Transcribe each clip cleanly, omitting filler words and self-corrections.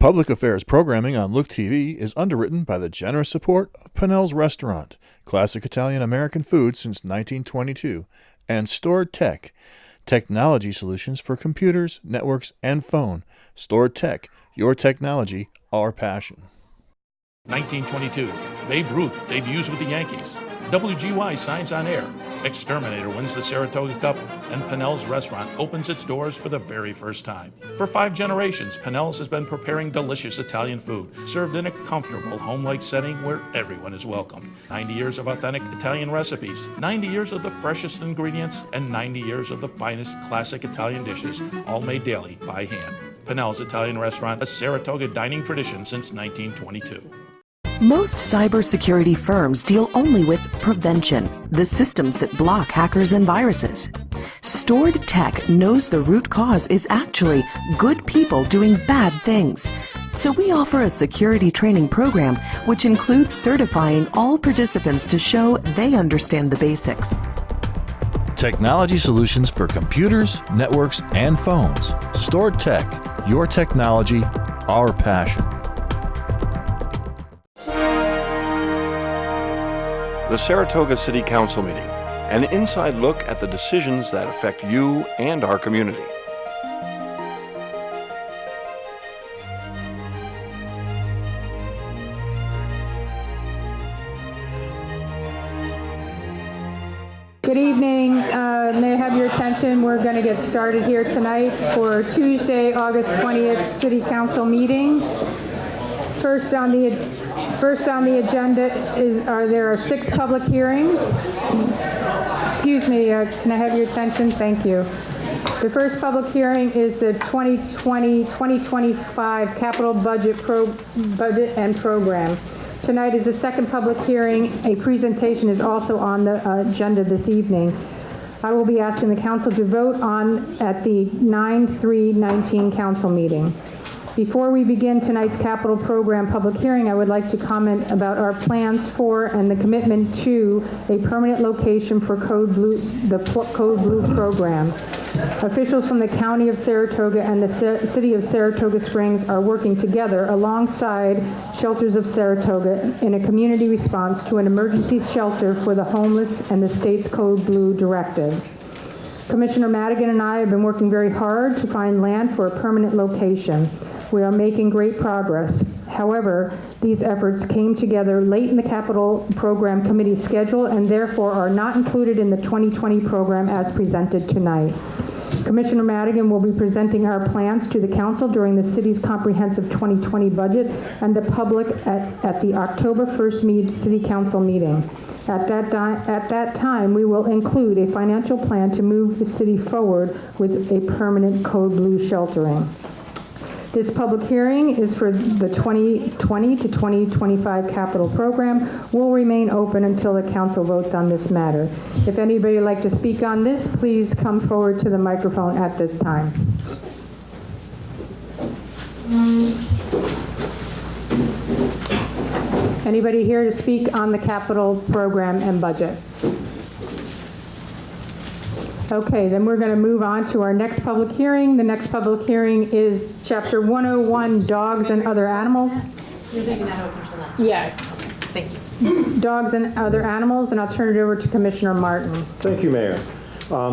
Public affairs programming on Look TV is underwritten by the generous support of Pinnell's Restaurant, classic Italian-American food since 1922, and Stored Tech, technology solutions for computers, networks, and phone. Stored Tech, your technology, our passion. 1922, Babe Ruth debuts with the Yankees. WGY signs on air. Exterminator wins the Saratoga Cup, and Pinnell's Restaurant opens its doors for the very first time. For 5 generations, Pinnell's has been preparing delicious Italian food, served in a comfortable, home-like setting where everyone is welcomed. 90 years of authentic Italian recipes, 90 years of the freshest ingredients, and 90 years of the finest classic Italian dishes, all made daily by hand. Pinnell's Italian Restaurant, a Saratoga dining tradition since 1922. Most cybersecurity firms deal only with prevention, the systems that block hackers and viruses. Stored Tech knows the root cause is actually good people doing bad things. So we offer a security training program which includes certifying all participants to show they understand the basics. Technology solutions for computers, networks, and phones. Stored Tech, your technology, our passion. The Saratoga City Council meeting, an inside look at the decisions that affect you and our community. Good evening. May I have your attention? We're going to get started here tonight for Tuesday, August 20th City Council meeting. First on the agenda there are 6 public hearings. Excuse me, can I have your attention? Thank you. The first public hearing is the 2020-2025 capital budget and program. Tonight is the second public hearing. A presentation is also on the agenda this evening. I will be asking the council to vote at the 9/3/19 council meeting. Before we begin tonight's capital program public hearing, I would like to comment about our plans for and the commitment to a permanent location for the Code Blue program. Officials from the County of Saratoga and the City of Saratoga Springs are working together alongside Shelters of Saratoga in a community response to an emergency shelter for the homeless and the state's Code Blue directives. Commissioner Madigan and I have been working very hard to find land for a permanent location. We are making great progress. However, these efforts came together late in the Capital Program Committee schedule and therefore are not included in the 2020 program as presented tonight. Commissioner Madigan will be presenting our plans to the council during the city's comprehensive 2020 budget and the public at the October 1st City Council meeting. At that time, we will include a financial plan to move the city forward with a permanent Code Blue sheltering. This public hearing is for the 2020 to 2025 capital program. Will remain open until the council votes on this matter. If anybody would like to speak on this, please come forward to the microphone at this time. Anybody here to speak on the capital program and budget? Okay, then we're going to move on to our next public hearing. The next public hearing is Chapter 101, Dogs and Other Animals. You're leaving that open for last. Yes. Thank you. Dogs and Other Animals, and I'll turn it over to Commissioner Martin. Thank you, Mayor.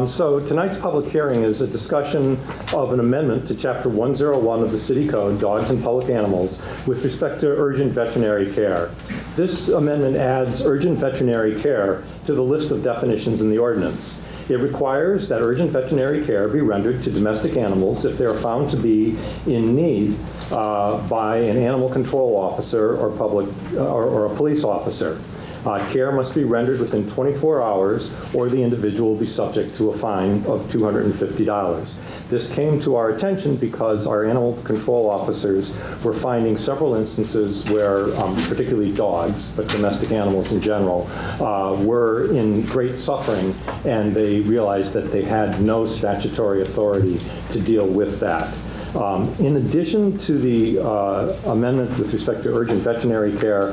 So tonight's public hearing is a discussion of an amendment to Chapter 101 of the City Code, Dogs and Public Animals, with respect to urgent veterinary care. This amendment adds urgent veterinary care to the list of definitions in the ordinance. It requires that urgent veterinary care be rendered to domestic animals if they are found to be in need by an animal control officer or or a police officer. Care must be rendered within 24 hours or the individual will be subject to a fine of $250. This came to our attention because our animal control officers were finding several instances where, particularly dogs, but domestic animals in general, were in great suffering, and they realized that they had no statutory authority to deal with that. In addition to the amendment with respect to urgent veterinary care,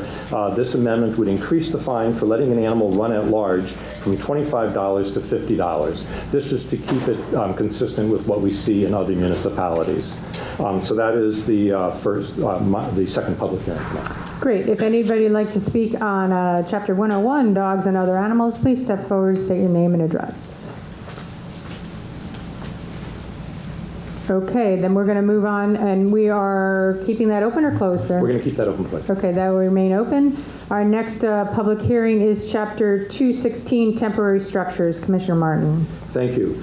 this amendment would increase the fine for letting an animal run at large from $25 to $50. This is to keep it consistent with what we see in other municipalities. So that is the the second public hearing tonight. Great. If anybody would like to speak on Chapter 101, Dogs and Other Animals, please step forward, state your name and address. Okay, then we're going to move on, and we are keeping that open or closed, sir? We're going to keep that open, please. Okay, that will remain open. Our next public hearing is Chapter 216, Temporary Structures. Commissioner Martin. Thank you.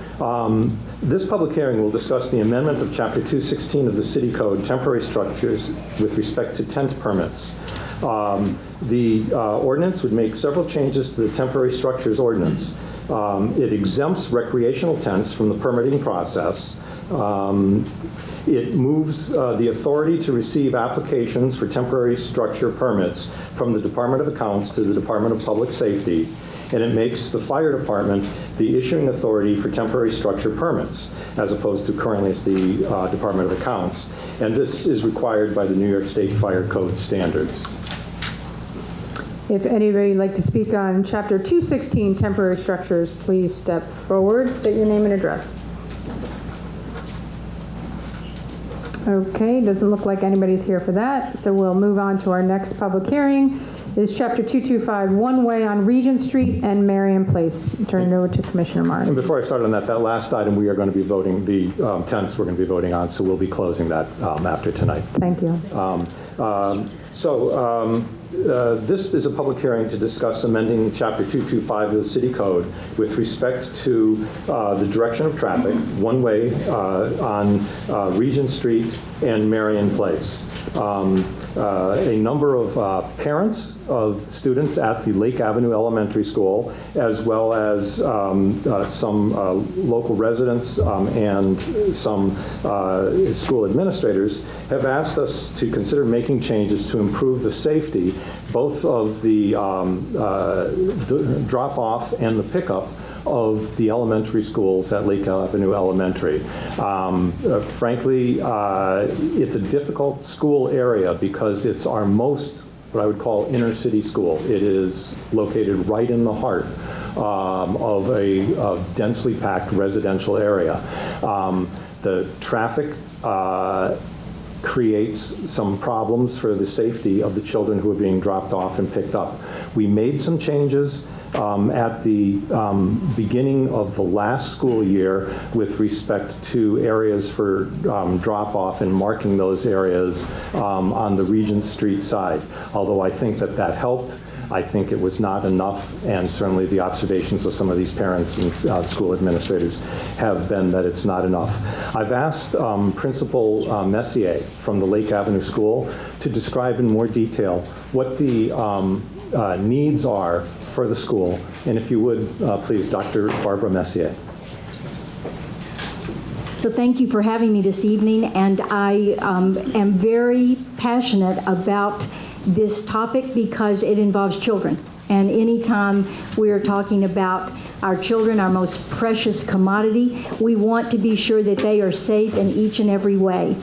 This public hearing will discuss the amendment of Chapter 216 of the City Code, Temporary Structures, with respect to tent permits. The ordinance would make several changes to the Temporary Structures Ordinance. It exempts recreational tents from the permitting process. It moves the authority to receive applications for temporary structure permits from the Department of Accounts to the Department of Public Safety, and it makes the fire department the issuing authority for temporary structure permits, as opposed to currently it's the Department of Accounts. And this is required by the New York State Fire Code standards. If anybody would like to speak on Chapter 216, Temporary Structures, please step forward, state your name and address. Okay, doesn't look like anybody's here for that, so we'll move on to our next public hearing. Is Chapter 225, One-Way on Regent Street and Marion Place. Turn it over to Commissioner Martin. And before I start on that last item we are going to be voting, the tents we're going to be voting on, so we'll be closing that after tonight. Thank you. This is a public hearing to discuss amending Chapter 225 of the City Code with respect to the direction of traffic, one way on Regent Street and Marion Place. A number of parents of students at the Lake Avenue Elementary School, as well as some local residents and some school administrators, have asked us to consider making changes to improve the safety both of the drop-off and the pickup of the elementary schools at Lake Avenue Elementary. Frankly, it's a difficult school area because it's our most, what I would call, inner city school. It is located right in the heart of a densely packed residential area. The traffic creates some problems for the safety of the children who are being dropped off and picked up. We made some changes at the beginning of the last school year with respect to areas for drop-off and marking those areas on the Regent Street side. Although I think that helped, I think it was not enough, and certainly the observations of some of these parents and school administrators have been that it's not enough. I've asked Principal Messier from the Lake Avenue School to describe in more detail what the needs are for the school. And if you would, please, Dr. Barbara Messier. So thank you for having me this evening, and I am very passionate about this topic because it involves children. And anytime we are talking about our children, our most precious commodity, we want to be sure that they are safe in each and every way.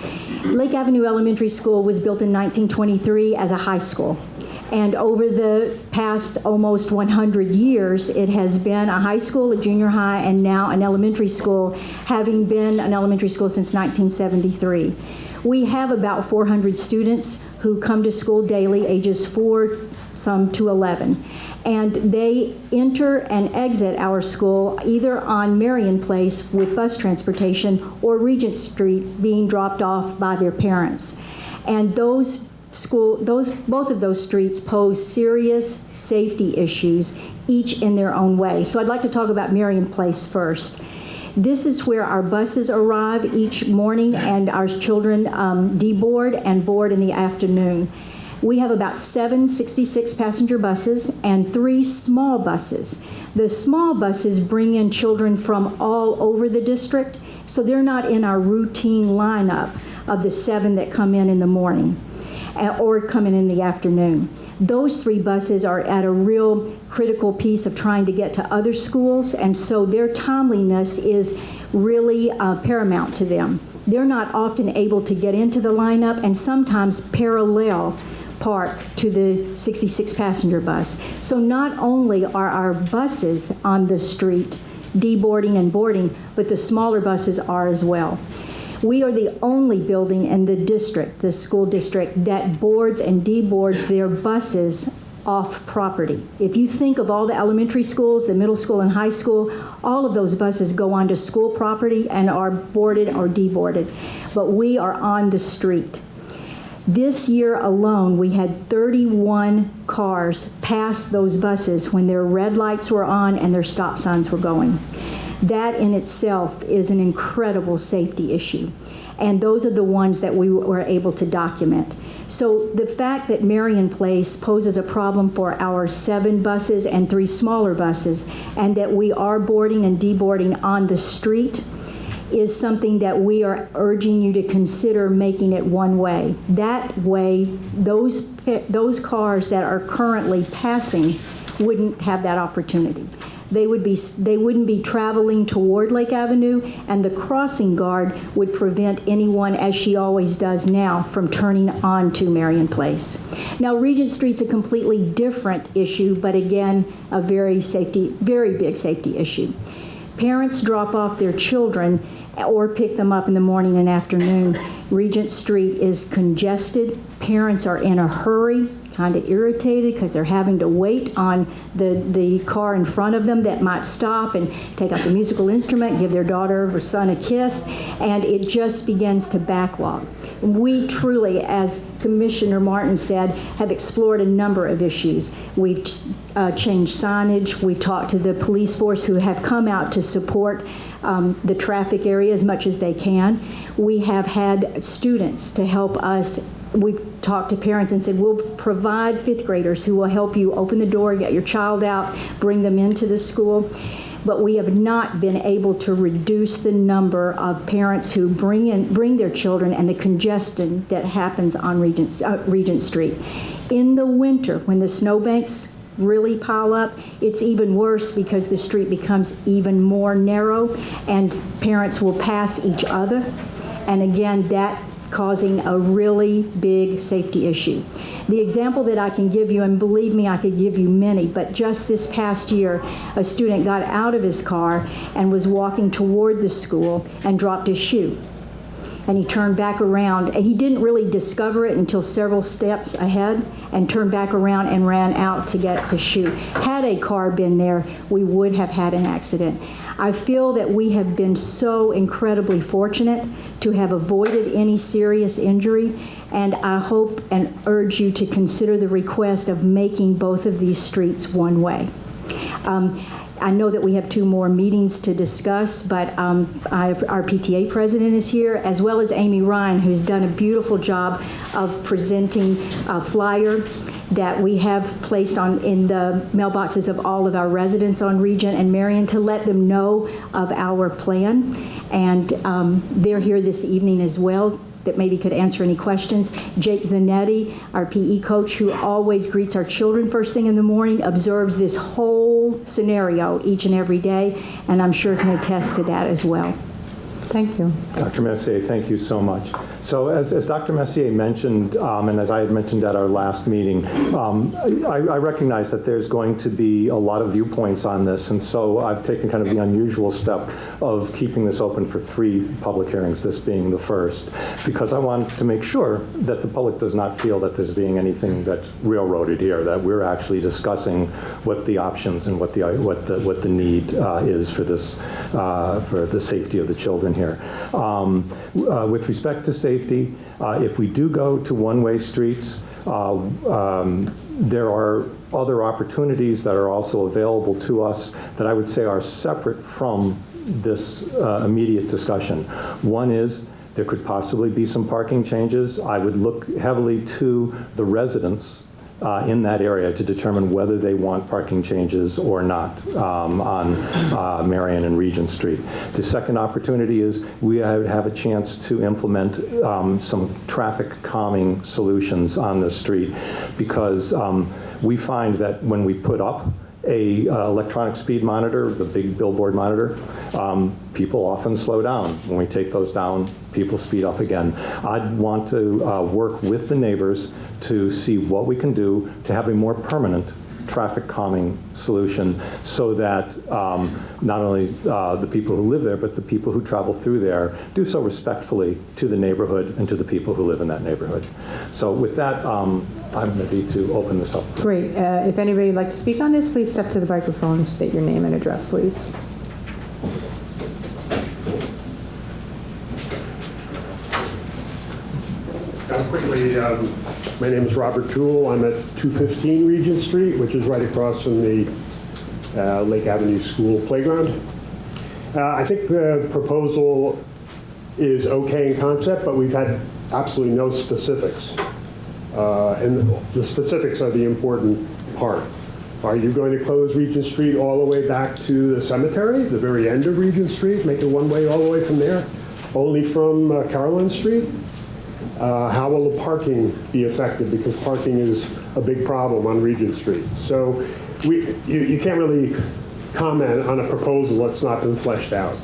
Lake Avenue Elementary School was built in 1923 as a high school. And over the past almost 100 years, it has been a high school, a junior high, and now an elementary school, having been an elementary school since 1973. We have about 400 students who come to school daily, ages 4, some to 11. And they enter and exit our school either on Marion Place with bus transportation or Regent Street being dropped off by their parents. And both of those streets pose serious safety issues, each in their own way. So I'd like to talk about Marion Place first. This is where our buses arrive each morning and our children deboard and board in the afternoon. We have about 7 66-passenger buses and 3 small buses. The small buses bring in children from all over the district, so they're not in our routine lineup of the 7 that come in the morning or come in the afternoon. Those 3 buses are at a real critical piece of trying to get to other schools, and so their timeliness is really paramount to them. they're not often able to get into the lineup and sometimes parallel park to the 66 passenger bus. So not only are our buses on the street deboarding and boarding, but the smaller buses are as well. We are the only building in the district, the school district, that boards and deboards their buses off property. If you think of all the elementary schools, the middle school and high school, all of those buses go onto school property and are boarded or deboarded, but we are on the street. This year alone, we had 31 cars pass those buses when their red lights were on and their stop signs were going. That in itself is an incredible safety issue, and those are the ones that we were able to document. So the fact that Marion Place poses a problem for our 7 buses and 3 smaller buses, and that we are boarding and deboarding on the street, is something that we are urging you to consider making it one way. That way, those cars that are currently passing wouldn't have that opportunity. They wouldn't be traveling toward Lake Avenue, and the crossing guard would prevent anyone, as she always does now, from turning onto Marion Place. Now, Regent Street's a completely different issue, but again, a very big safety issue. Parents drop off their children or pick them up in the morning and afternoon. Regent Street is congested. Parents are in a hurry, kind of irritated because they're having to wait on the car in front of them that might stop and take out the musical instrument, give their daughter or son a kiss, and it just begins to backlog. We truly, as Commissioner Martin said, have explored a number of issues. We've changed signage. We've talked to the police force who have come out to support the traffic area as much as they can. We have had students to help us. We've talked to parents and said, we'll provide 5th graders who will help you open the door, get your child out, bring them into the school. But we have not been able to reduce the number of parents who bring their children and the congestion that happens on Regent Street. In the winter, when the snowbanks really pile up, it's even worse because the street becomes even more narrow and parents will pass each other. And again, that causing a really big safety issue. The example that I can give you, and believe me, I could give you many, but just this past year, a student got out of his car and was walking toward the school and dropped his shoe. And he turned back around, and he didn't really discover it until several steps ahead, and turned back around and ran out to get his shoe. Had a car been there, we would have had an accident. I feel that we have been so incredibly fortunate to have avoided any serious injury, and I hope and urge you to consider the request of making both of these streets one way. I know that we have 2 more meetings to discuss, but our PTA president is here, as well as Amy Ryan, who's done a beautiful job of presenting a flyer that we have placed in the mailboxes of all of our residents on Regent and Marion to let them know of our plan. And they're here this evening as well, that maybe could answer any questions. Jake Zanetti, our PE coach, who always greets our children first thing in the morning, observes this whole scenario each and every day, and I'm sure can attest to that as well. Thank you. Dr. Messier, thank you so much. So as Dr. Messier mentioned, and as I had mentioned at our last meeting, I recognize that there's going to be a lot of viewpoints on this, and so I've taken kind of the unusual step of keeping this open for 3 public hearings, this being the first, because I want to make sure that the public does not feel that there's being anything that's railroaded here, that we're actually discussing what the options and what the need is for this, for the safety of the children here. With respect to safety, if we do go to one-way streets, there are other opportunities that are also available to us that I would say are separate from this immediate discussion. One is there could possibly be some parking changes. I would look heavily to the residents in that area to determine whether they want parking changes or not on Marion and Regent Street. The second opportunity is we have a chance to implement some traffic calming solutions on the street, because we find that when we put up a electronic speed monitor, the big billboard monitor, people often slow down. When we take those down, people speed up again. I'd want to work with the neighbors to see what we can do to have a more permanent traffic calming solution so that not only the people who live there, but the people who travel through there do so respectfully to the neighborhood and to the people who live in that neighborhood. So with that, I'm ready to open this up. Great. If anybody would like to speak on this, please step to the microphone and state your name and address, please. Quickly, my name is Robert Toole. I'm at 215 Regent Street, which is right across from the Lake Avenue School playground. I think the proposal is okay in concept, but we've had absolutely no specifics. And the specifics are the important part. Are you going to close Regent Street all the way back to the cemetery, the very end of Regent Street, make it one-way all the way from there, only from Caroline Street? How will the parking be affected? Because parking is a big problem on Regent Street. So you can't really comment on a proposal that's not been fleshed out.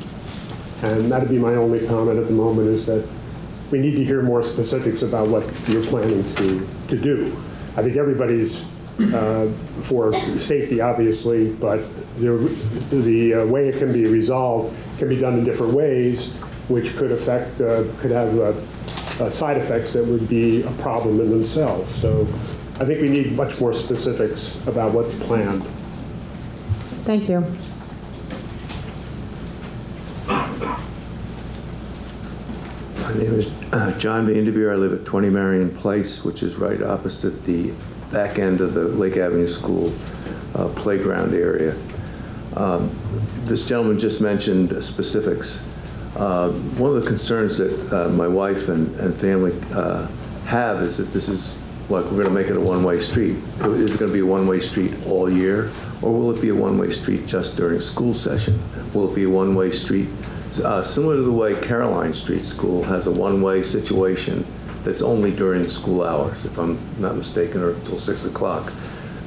And that'd be my only comment at the moment, is that we need to hear more specifics about what you're planning to do. I think everybody's for safety, obviously, but the way it can be resolved can be done in different ways, which could affect, could have side effects that would be a problem in themselves. So I think we need much more specifics about what's planned. Thank you. My name is John Vanderveer. I live at 20 Marion Place, which is right opposite the back end of the Lake Avenue School playground area. This gentleman just mentioned specifics. One of the concerns that my wife and family have is that this is like, we're going to make it a one-way street. Is it going to be a one-way street all year, or will it be a one-way street just during school session? Will it be a one-way street similar to the way Caroline Street School has a one-way situation that's only during school hours, if I'm not mistaken, or until 6 o'clock?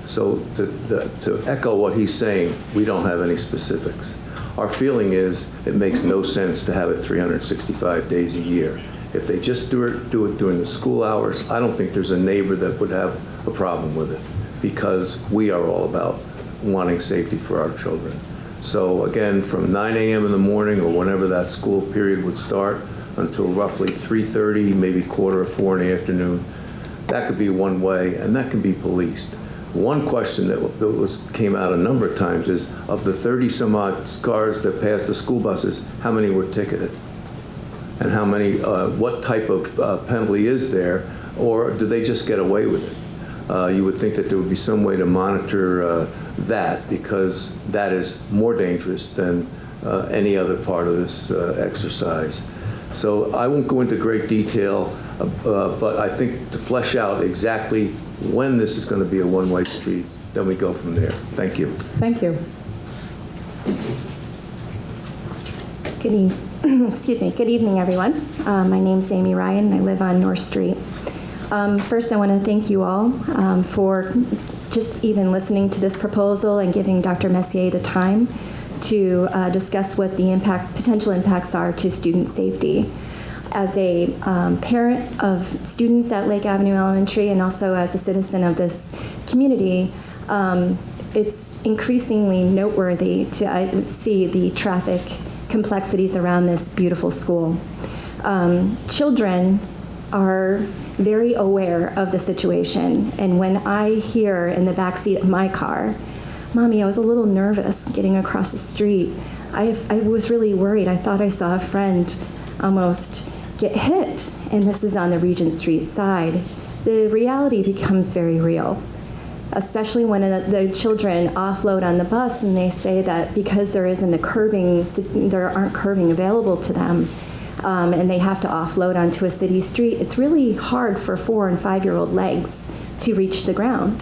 So to echo what he's saying, we don't have any specifics. Our feeling is it makes no sense to have it 365 days a year. If they just do it during the school hours, I don't think there's a neighbor that would have a problem with it, because we are all about wanting safety for our children. So again, from 9 a.m. in the morning or whenever that school period would start until roughly 3:30, maybe 3:45 in the afternoon, that could be one way, and that can be policed. One question that came out a number of times is, of the 30-some-odd cars that passed the school buses, how many were ticketed? And how many, what type of penalty is there, or do they just get away with it? You would think that there would be some way to monitor that, because that is more dangerous than any other part of this exercise. So I won't go into great detail, but I think to flesh out exactly when this is going to be a one-way street, then we go from there. Thank you. Thank you. Good evening, everyone. My name's Amy Ryan, and I live on North Street. First, I want to thank you all for just even listening to this proposal and giving Dr. Messier the time to discuss what the potential impacts are to student safety. As a parent of students at Lake Avenue Elementary, and also as a citizen of this community, it's increasingly noteworthy to see the traffic complexities around this beautiful school. Children are very aware of the situation, and when I hear in the backseat of my car, "Mommy, I was a little nervous getting across the street. I was really worried. I thought I saw a friend almost get hit," and this is on the Regent Street side, the reality becomes very real, especially when the children offload on the bus and they say that because there aren't curbing available to them, and they have to offload onto a city street, it's really hard for 4- and 5-year-old legs to reach the ground.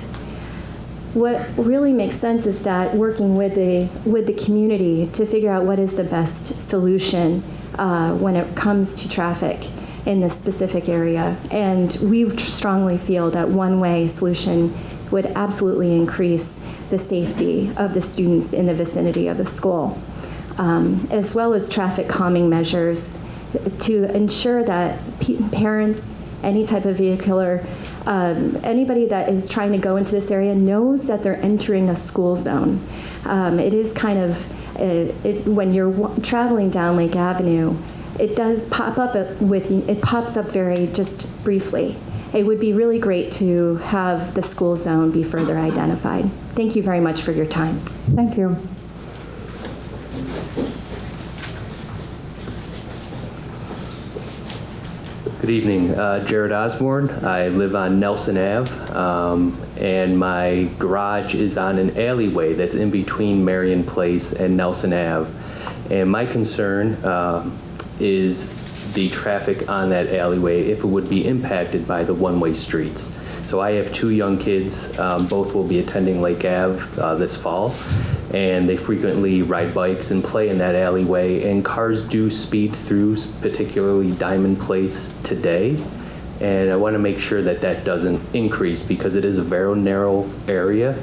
What really makes sense is that working with the community to figure out what is the best solution when it comes to traffic in this specific area. And we strongly feel that one-way solution would absolutely increase the safety of the students in the vicinity of the school, as well as traffic calming measures to ensure that parents, any type of vehicular, anybody that is trying to go into this area knows that they're entering a school zone. It is kind of, when you're traveling down Lake Avenue, it does pop up it pops up very just briefly. It would be really great to have the school zone be further identified. Thank you very much for your time. Thank you. Good evening, Jared Osborne. I live on Nelson Ave, and my garage is on an alleyway that's in between Marion Place and Nelson Ave. And my concern is the traffic on that alleyway, if it would be impacted by the one-way streets. So I have 2 young kids, both will be attending Lake Ave this fall, and they frequently ride bikes and play in that alleyway, and cars do speed through, particularly Diamond Place today. And I want to make sure that that doesn't increase, because it is a very narrow area,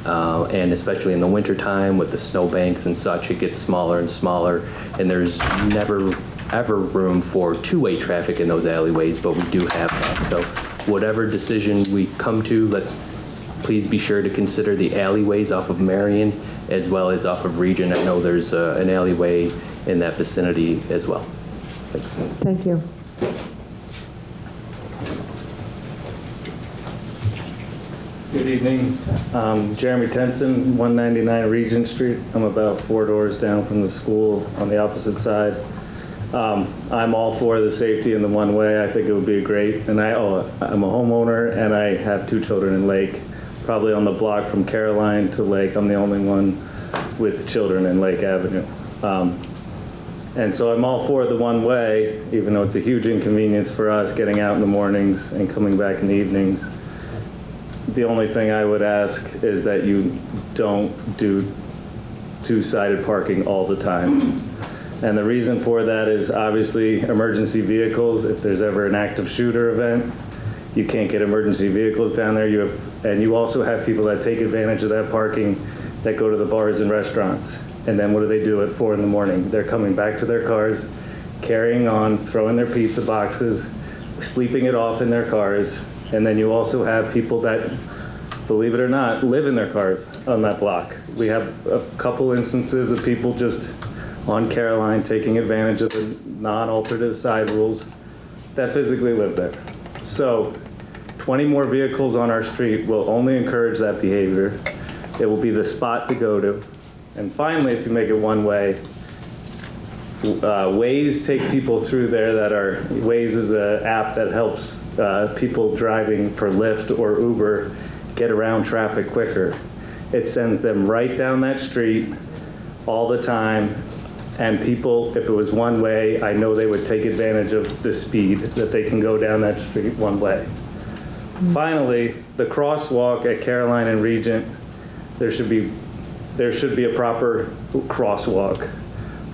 and especially in the wintertime with the snowbanks and such, it gets smaller and smaller, and there's never ever room for two-way traffic in those alleyways, but we do have that. So whatever decision we come to, let's please be sure to consider the alleyways off of Marion as well as off of Regent. I know there's an alleyway in that vicinity as well. Thank you. Good evening. Jeremy Tenson, 199 Regent Street. I'm about 4 doors down from the school on the opposite side. I'm all for the safety in the one-way. I think it would be great. And I'm a homeowner, and I have 2 children in Lake. Probably on the block from Caroline to Lake, I'm the only one with children in Lake Avenue. And so I'm all for the one-way, even though it's a huge inconvenience for us getting out in the mornings and coming back in the evenings. The only thing I would ask is that you don't do two-sided parking all the time. And the reason for that is obviously emergency vehicles. If there's ever an active shooter event, you can't get emergency vehicles down there. And you also have people that take advantage of that parking that go to the bars and restaurants. And then what do they do at 4 in the morning? They're coming back to their cars, carrying on, throwing their pizza boxes, sleeping it off in their cars. And then you also have people that, believe it or not, live in their cars on that block. We have a couple instances of people just on Caroline taking advantage of the non-alterative side rules that physically live there. So 20 more vehicles on our street will only encourage that behavior. It will be the spot to go to. And finally, if you make it one way, Waze take people through there that are, Waze is an app that helps people driving for Lyft or Uber get around traffic quicker. It sends them right down that street all the time. And people, if it was one way, I know they would take advantage of the speed that they can go down that street one way. Finally, the crosswalk at Caroline and Regent, there should be a proper crosswalk.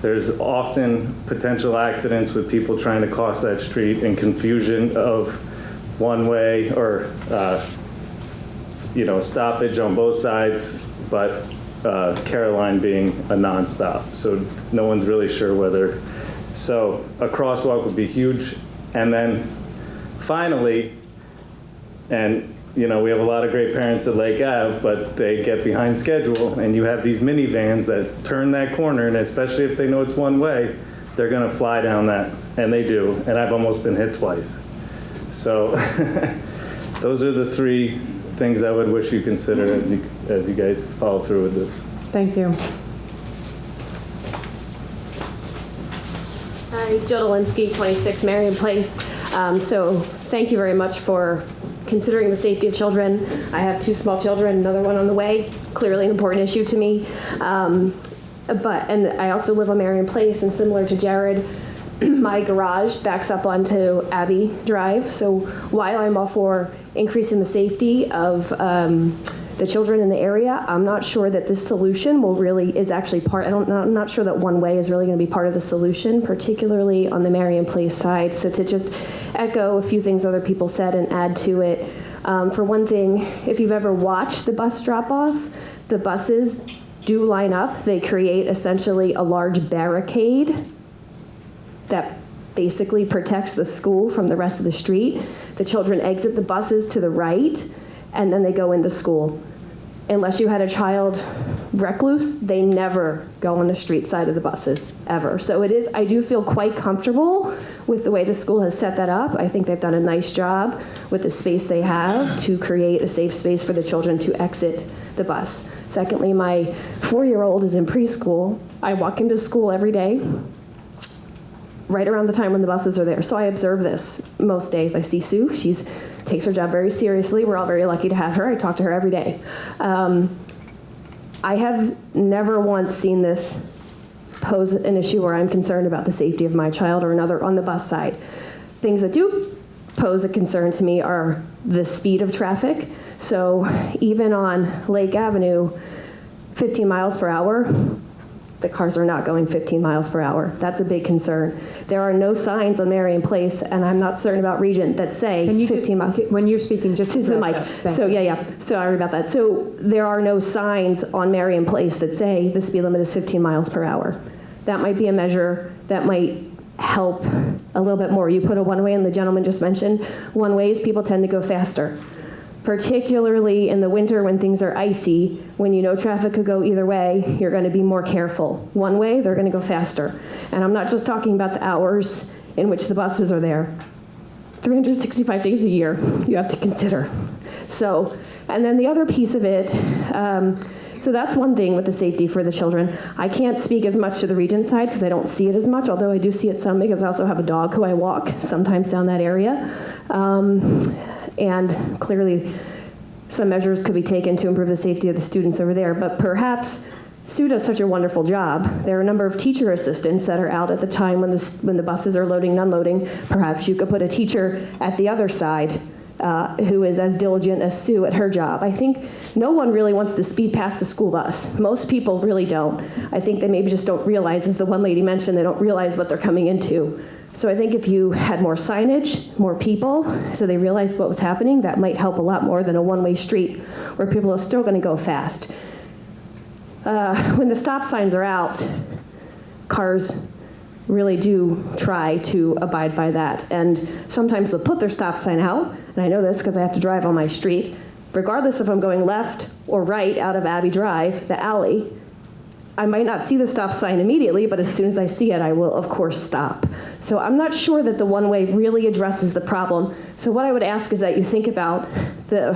There's often potential accidents with people trying to cross that street and confusion of one way or stoppage on both sides, but Caroline being a nonstop. So no one's really sure whether. So a crosswalk would be huge. And then finally, and we have a lot of great parents at Lake Ave, but they get behind schedule, and you have these minivans that turn that corner, and especially if they know it's one way, they're gonna fly down that, and they do, and I've almost been hit twice. So those are the 3 things I would wish you consider as you guys follow through with this. Thank you. Hi, Jill Dolinsky, 26 Marion Place. So thank you very much for considering the safety of children. I have 2 small children, another one on the way, clearly an important issue to me. And I also live on Marion Place, and similar to Jared, my garage backs up onto Abbey Drive. So while I'm all for increasing the safety of the children in the area, I'm not sure that this solution is actually part. I'm not sure that one way is really going to be part of the solution, particularly on the Marion Place side. So to just echo a few things other people said and add to it, For one thing, if you've ever watched the bus drop-off, the buses do line up. They create essentially a large barricade that basically protects the school from the rest of the street. The children exit the buses to the right, and then they go into school. Unless you had a child recluse, they never go on the street side of the buses, ever. So I do feel quite comfortable with the way the school has set that up. I think they've done a nice job with the space they have to create a safe space for the children to exit the bus. Secondly, my 4-year-old is in preschool. I walk into school every day, right around the time when the buses are there. So I observe this most days. I see Sue. She takes her job very seriously. We're all very lucky to have her. I talk to her every day. I have never once seen this pose an issue where I'm concerned about the safety of my child or another on the bus side. Things that do pose a concern to me are the speed of traffic. So even on Lake Avenue, 15 miles per hour, the cars are not going 15 miles per hour. That's a big concern. There are no signs on Marion Place, and I'm not certain about Regent, that say 15 miles. When you're speaking, just to the mic. So yeah. Sorry about that. So there are no signs on Marion Place that say the speed limit is 15 miles per hour. That might be a measure that might help a little bit more. You put a one-way, and the gentleman just mentioned one-ways, people tend to go faster. Particularly in the winter when things are icy, when you know traffic could go either way, you're going to be more careful. One way, they're going to go faster. And I'm not just talking about the hours in which the buses are there. 365 days a year, you have to consider. So, and then the other piece of it, so that's one thing with the safety for the children. I can't speak as much to the Regent side because I don't see it as much, although I do see it some because I also have a dog who I walk sometimes down that area. And clearly some measures could be taken to improve the safety of the students over there. But perhaps Sue does such a wonderful job. There are a number of teacher assistants that are out at the time when the buses are loading and unloading. Perhaps you could put a teacher at the other side who is as diligent as Sue at her job. I think no one really wants to speed past the school bus. Most people really don't. I think they maybe just don't realize, as the one lady mentioned, they don't realize what they're coming into. So I think if you had more signage, more people, so they realized what was happening, that might help a lot more than a one-way street where people are still going to go fast. When the stop signs are out, cars really do try to abide by that. And sometimes they'll put their stop sign out, and I know this because I have to drive on my street. Regardless if I'm going left or right out of Abbey Drive, the alley, I might not see the stop sign immediately, but as soon as I see it, I will, of course, stop. So I'm not sure that the one-way really addresses the problem. So what I would ask is that you think about the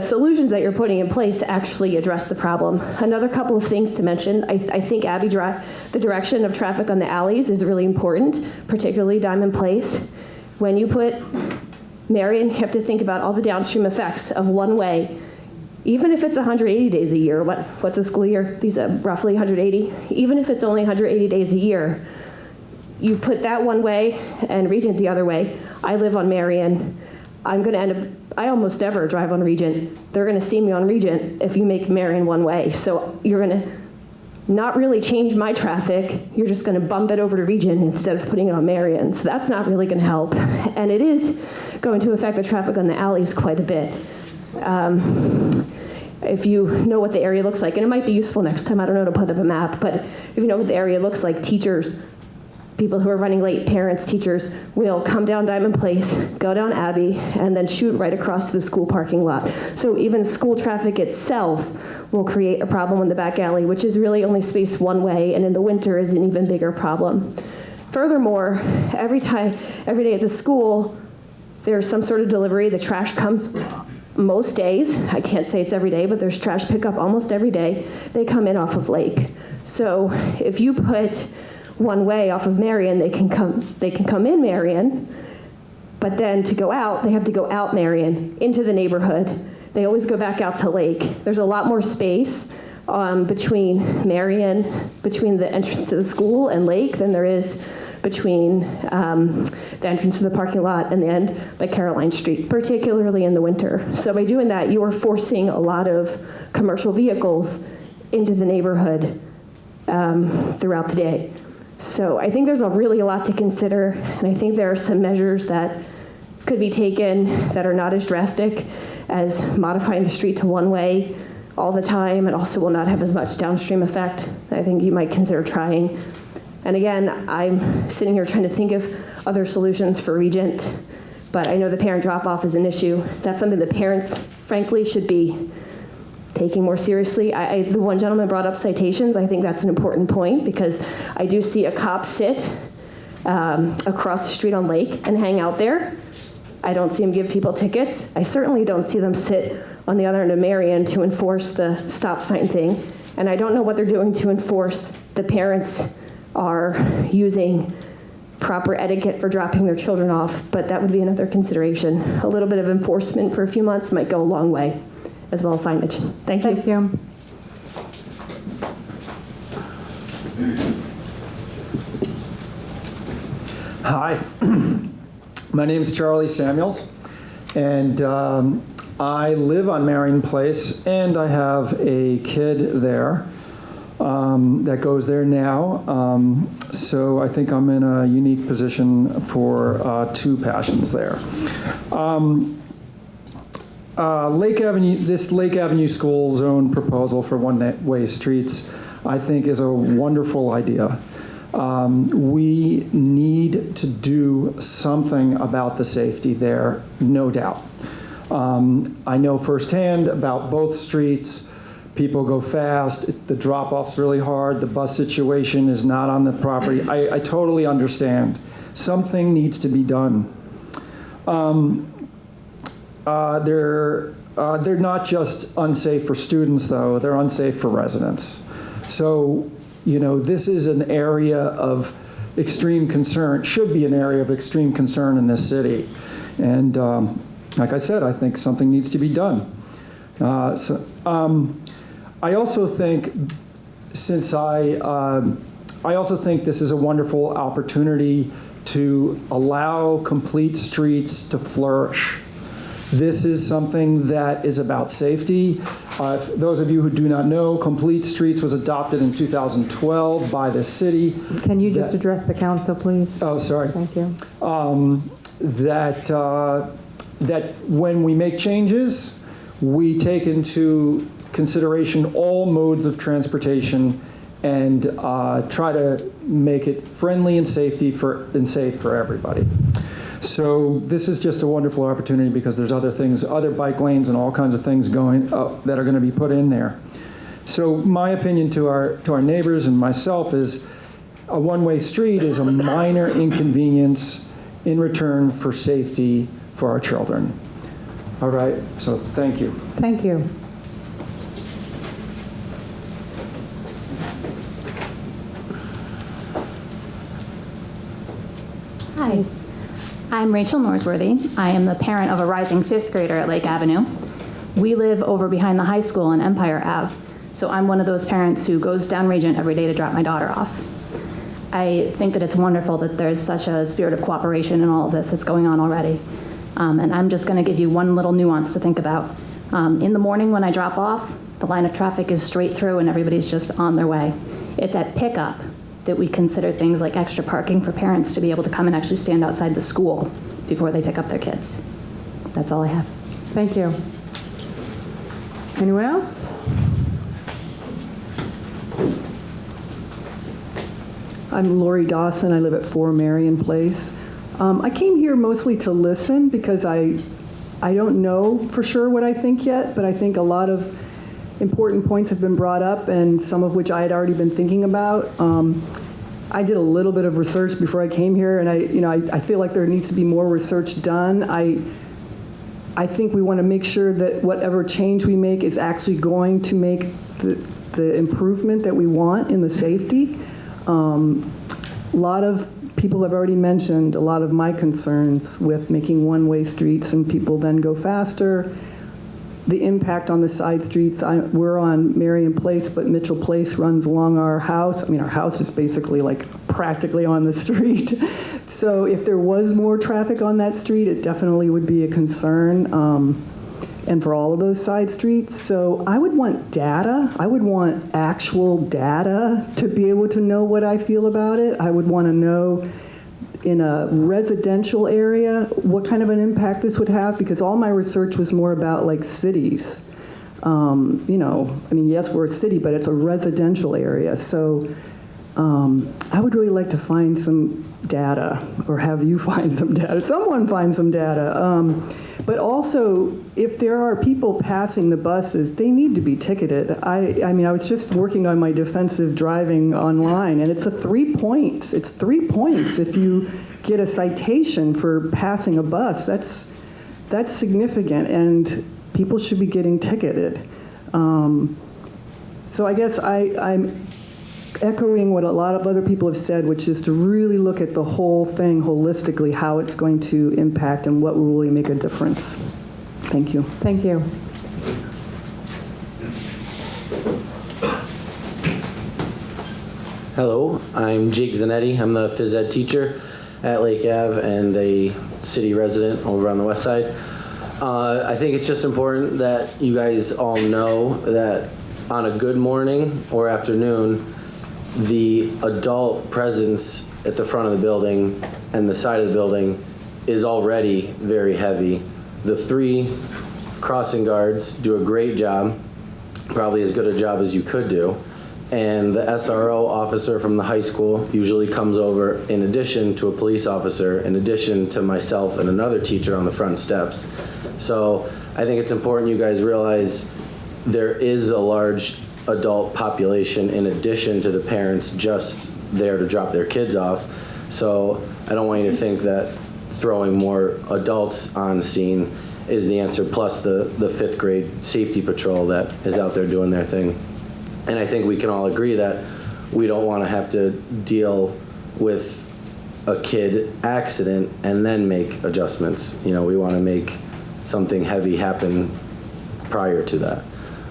solutions that you're putting in place to actually address the problem. Another couple of things to mention. I think Abbey Drive, the direction of traffic on the alleys is really important, particularly Diamond Place. When you put Marion, you have to think about all the downstream effects of one way. Even if it's 180 days a year, what's a school year? These are roughly 180. Even if it's only 180 days a year, you put that one way and Regent the other way. I live on Marion. I'm going to end up, I almost never drive on Regent. They're going to see me on Regent if you make Marion one way. So you're going to not really change my traffic. You're just going to bump it over to Regent instead of putting it on Marion. So that's not really going to help. And it is going to affect the traffic on the alleys quite a bit. If you know what the area looks like, and it might be useful next time, I don't know to put up a map, but if you know what the area looks like, teachers, people who are running late, parents, teachers, will come down Diamond Place, go down Abbey, and then shoot right across the school parking lot. So even school traffic itself will create a problem in the back alley, which is really only spaced one way, and in the winter is an even bigger problem. Furthermore, every day at the school, there's some sort of delivery. The trash comes most days. I can't say it's every day, but there's trash pickup almost every day. They come in off of Lake. So if you put one way off of Marion, they can come in Marion, but then to go out, they have to go out Marion into the neighborhood. They always go back out to Lake. There's a lot more space between Marion, between the entrance to the school and Lake than there is between the entrance to the parking lot and the end by Caroline Street, particularly in the winter. So by doing that, you are forcing a lot of commercial vehicles into the neighborhood throughout the day. So I think there's really a lot to consider, and I think there are some measures that could be taken that are not as drastic as modifying the street to one-way all the time, and also will not have as much downstream effect. I think you might consider trying. And again, I'm sitting here trying to think of other solutions for Regent, but I know the parent drop-off is an issue. That's something the parents, frankly, should be taking more seriously. The one gentleman brought up citations. I think that's an important point, because I do see a cop sit across the street on Lake and hang out there. I don't see him give people tickets. I certainly don't see them sit on the other end of Marion to enforce the stop sign thing. And I don't know what they're doing to enforce the parents are using proper etiquette for dropping their children off, but that would be another consideration. A little bit of enforcement for a few months might go a long way, as well as signage. Thank you. Thank you. Hi, my name is Charlie Samuels, and I live on Marion Place, and I have a kid there that goes there now. So I think I'm in a unique position for two passions there. This Lake Avenue School Zone proposal for one-way streets, I think, is a wonderful idea. We need to do something about the safety there, no doubt. I know firsthand about both streets. People go fast. The drop-off's really hard. The bus situation is not on the property. I totally understand. Something needs to be done. They're not just unsafe for students, though. They're unsafe for residents. So, you know, this is an area of extreme concern, should be an area of extreme concern in this city. And like I said, I think something needs to be done. I also think, I also think this is a wonderful opportunity to allow complete streets to flourish. This is something that is about safety. Those of you who do not know, Complete Streets was adopted in 2012 by the city. Can you just address the council, please? Oh, sorry. Thank you. That when we make changes, we take into consideration all modes of transportation and try to make it friendly and safe for everybody. So this is just a wonderful opportunity, because there's other things, other bike lanes and all kinds of things going that are going to be put in there. So my opinion to our neighbors and myself is a one-way street is a minor inconvenience in return for safety for our children. All right, so thank you. Thank you. Hi. I'm Rachel Norsworthy. I am the parent of a rising 5th grader at Lake Avenue. We live over behind the high school on Empire Ave, so I'm one of those parents who goes down Regent every day to drop my daughter off. I think that it's wonderful that there's such a spirit of cooperation in all of this that's going on already. And I'm just going to give you one little nuance to think about. In the morning when I drop off, the line of traffic is straight through and everybody's just on their way. It's at pickup that we consider things like extra parking for parents to be able to come and actually stand outside the school before they pick up their kids. That's all I have. Thank you. Anyone else? I'm Lori Dawson. I live at 4 Marion Place. I came here mostly to listen because I don't know for sure what I think yet, but I think a lot of important points have been brought up, and some of which I had already been thinking about. I did a little bit of research before I came here, and I feel like there needs to be more research done. I think we want to make sure that whatever change we make is actually going to make the improvement that we want in the safety. A lot of people have already mentioned a lot of my concerns with making one-way streets and people then go faster. The impact on the side streets. We're on Marion Place, but Mitchell Place runs along our house. I mean, our house is basically like practically on the street. So if there was more traffic on that street, it definitely would be a concern, and for all of those side streets. So I would want data. I would want actual data to be able to know what I feel about it. I would want to know in a residential area, what kind of an impact this would have, because all my research was more about like cities. You know, I mean, yes, we're a city, but it's a residential area. So I would really like to find some data, or have you find some data, someone find some data. But also, if there are people passing the buses, they need to be ticketed. I mean, I was just working on my defensive driving online, and it's 3 points. It's 3 points if you get a citation for passing a bus. That's significant, and people should be getting ticketed. So I guess I'm echoing what a lot of other people have said, which is to really look at the whole thing holistically, how it's going to impact and what will really make a difference. Thank you. Thank you. Hello, I'm Jake Zanetti. I'm the phys ed teacher at Lake Ave and a city resident over on the west side. I think it's just important that you guys all know that on a good morning or afternoon, the adult presence at the front of the building and the side of the building is already very heavy. The 3 crossing guards do a great job, probably as good a job as you could do. And the SRO officer from the high school usually comes over in addition to a police officer, in addition to myself and another teacher on the front steps. So I think it's important you guys realize there is a large adult population in addition to the parents just there to drop their kids off. So I don't want you to think that throwing more adults on scene is the answer, plus the 5th grade safety patrol that is out there doing their thing. And I think we can all agree that we don't want to have to deal with a kid accident and then make adjustments. You know, we want to make something heavy happen prior to that.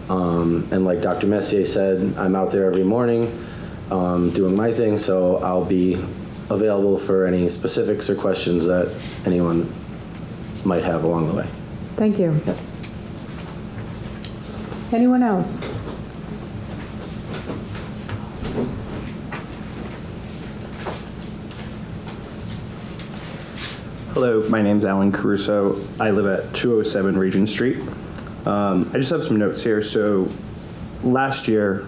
And like Dr. Messier said, I'm out there every morning doing my thing, so I'll be available for any specifics or questions that anyone might have along the way. Thank you. Yeah. Anyone else? Hello, my name's Alan Caruso. I live at 207 Regent Street. I just have some notes here. So last year,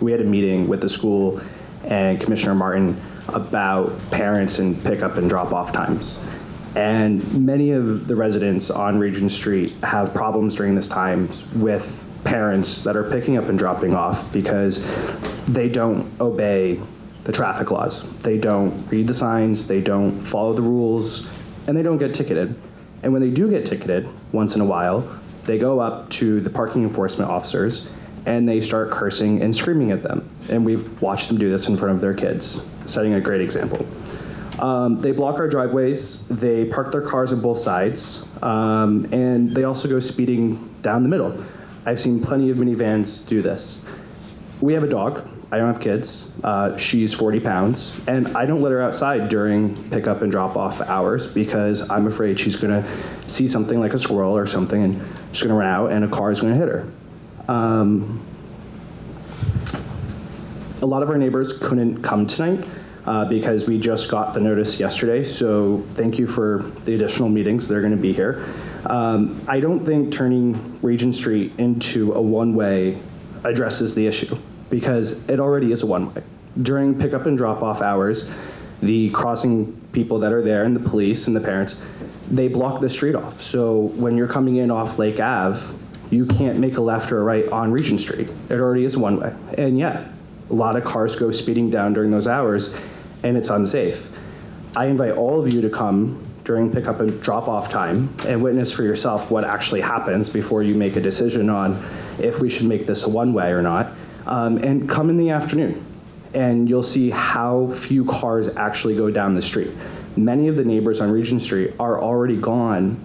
we had a meeting with the school and Commissioner Martin about parents and pickup and drop-off times. And many of the residents on Regent Street have problems during this time with parents that are picking up and dropping off because they don't obey the traffic laws. They don't read the signs, they don't follow the rules, and they don't get ticketed. And when they do get ticketed, once in a while, they go up to the parking enforcement officers and they start cursing and screaming at them. And we've watched them do this in front of their kids, setting a great example. They block our driveways, they park their cars on both sides, and they also go speeding down the middle. I've seen plenty of minivans do this. We have a dog. I don't have kids. She's 40 pounds, and I don't let her outside during pickup and drop-off hours because I'm afraid she's going to see something like a squirrel or something, and she's going to run out, and a car is going to hit her. A lot of our neighbors couldn't come tonight because we just got the notice yesterday, so thank you for the additional meetings. They're going to be here. I don't think turning Regent Street into a one-way addresses the issue, because it already is a one-way. During pickup and drop-off hours, the crossing people that are there and the police and the parents, they block the street off. So when you're coming in off Lake Ave, you can't make a left or a right on Regent Street. It already is one-way. And yet, a lot of cars go speeding down during those hours, and it's unsafe. I invite all of you to come during pickup and drop-off time and witness for yourself what actually happens before you make a decision on if we should make this a one-way or not. And come in the afternoon, and you'll see how few cars actually go down the street. Many of the neighbors on Regent Street are already gone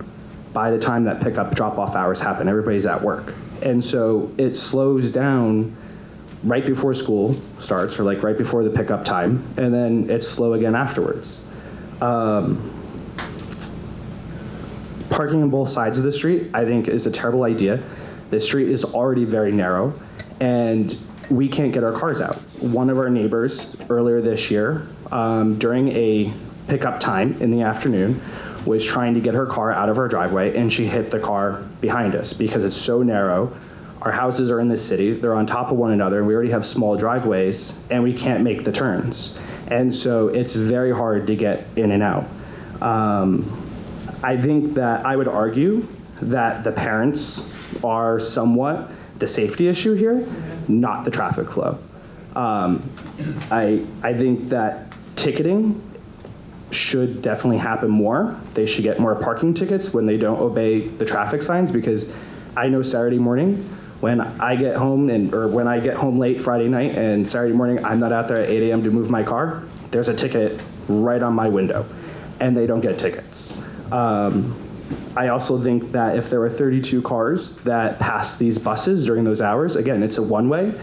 by the time that pickup drop-off hours happen. Everybody's at work. And so it slows down right before school starts, or like right before the pickup time, and then it's slow again afterwards. Parking on both sides of the street, I think, is a terrible idea. The street is already very narrow, and we can't get our cars out. One of our neighbors earlier this year, during a pickup time in the afternoon was trying to get her car out of our driveway, and she hit the car behind us because it's so narrow. Our houses are in the city, they're on top of one another, we already have small driveways, and we can't make the turns. And so it's very hard to get in and out. I think that I would argue that the parents are somewhat the safety issue here, not the traffic flow. I think that ticketing should definitely happen more. They should get more parking tickets when they don't obey the traffic signs, because I know Saturday morning when I get home or when I get home late Friday night and Saturday morning I'm not out there at 8 a.m. to move my car, there's a ticket right on my window and they don't get tickets. I also think that if there were 32 cars that pass these buses during those hours, again, it's a one-way,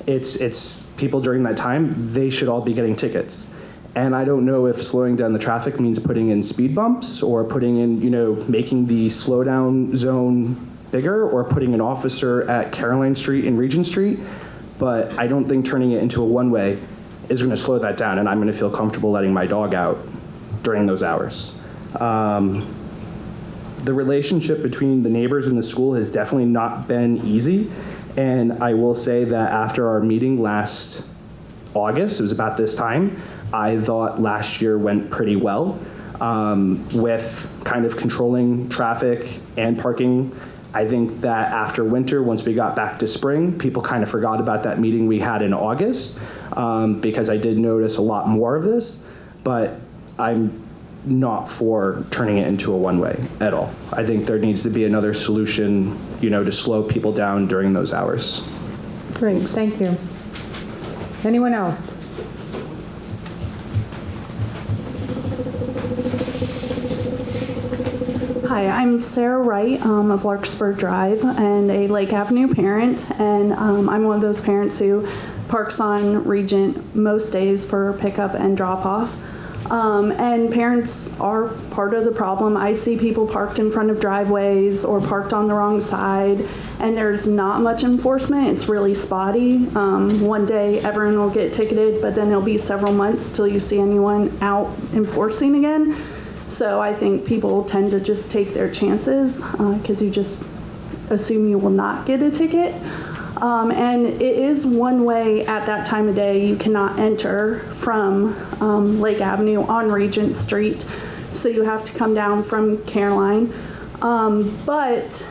it's people during that time, they should all be getting tickets. And I don't know if slowing down the traffic means putting in speed bumps or putting in, making the slowdown zone bigger or putting an officer at Caroline Street and Regent Street, but I don't think turning it into a one-way is going to slow that down, and I'm going to feel comfortable letting my dog out during those hours. The relationship between the neighbors and the school has definitely not been easy, and I will say that after our meeting last August, it was about this time, I thought last year went pretty well with kind of controlling traffic and parking. I think that after winter, once we got back to spring, people kind of forgot about that meeting we had in August because I did notice a lot more of this, but I'm not for turning it into a one-way at all. I think there needs to be another solution, to slow people down during those hours. Great, thank you. Anyone else? Hi, I'm Sarah Wright of Larkspur Drive and a Lake Avenue parent, and I'm one of those parents who parks on Regent most days for pickup and drop-off. And parents are part of the problem. I see people parked in front of driveways or parked on the wrong side, and there's not much enforcement. It's really spotty. One day everyone will get ticketed, but then it'll be several months till you see anyone out enforcing again. So I think people tend to just take their chances because you just assume you will not get a ticket. And it is one way at that time of day. You cannot enter from Lake Avenue on Regent Street, so you have to come down from Caroline. But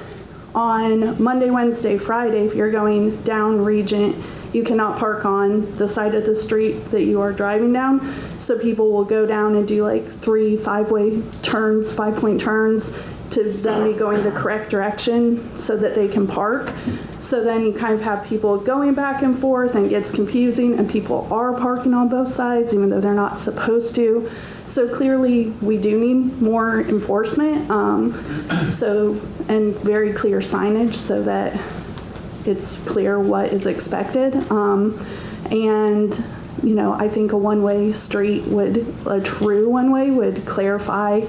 on Monday, Wednesday, Friday, if you're going down Regent, you cannot park on the side of the street that you are driving down. So people will go down and do like 3 5-way turns, 5-point turns, to then be going the correct direction so that they can park. So then you kind of have people going back and forth, and it gets confusing, and people are parking on both sides even though they're not supposed to. So clearly we do need more enforcement and very clear signage so that it's clear what is expected. And I think a one-way street a true one-way would clarify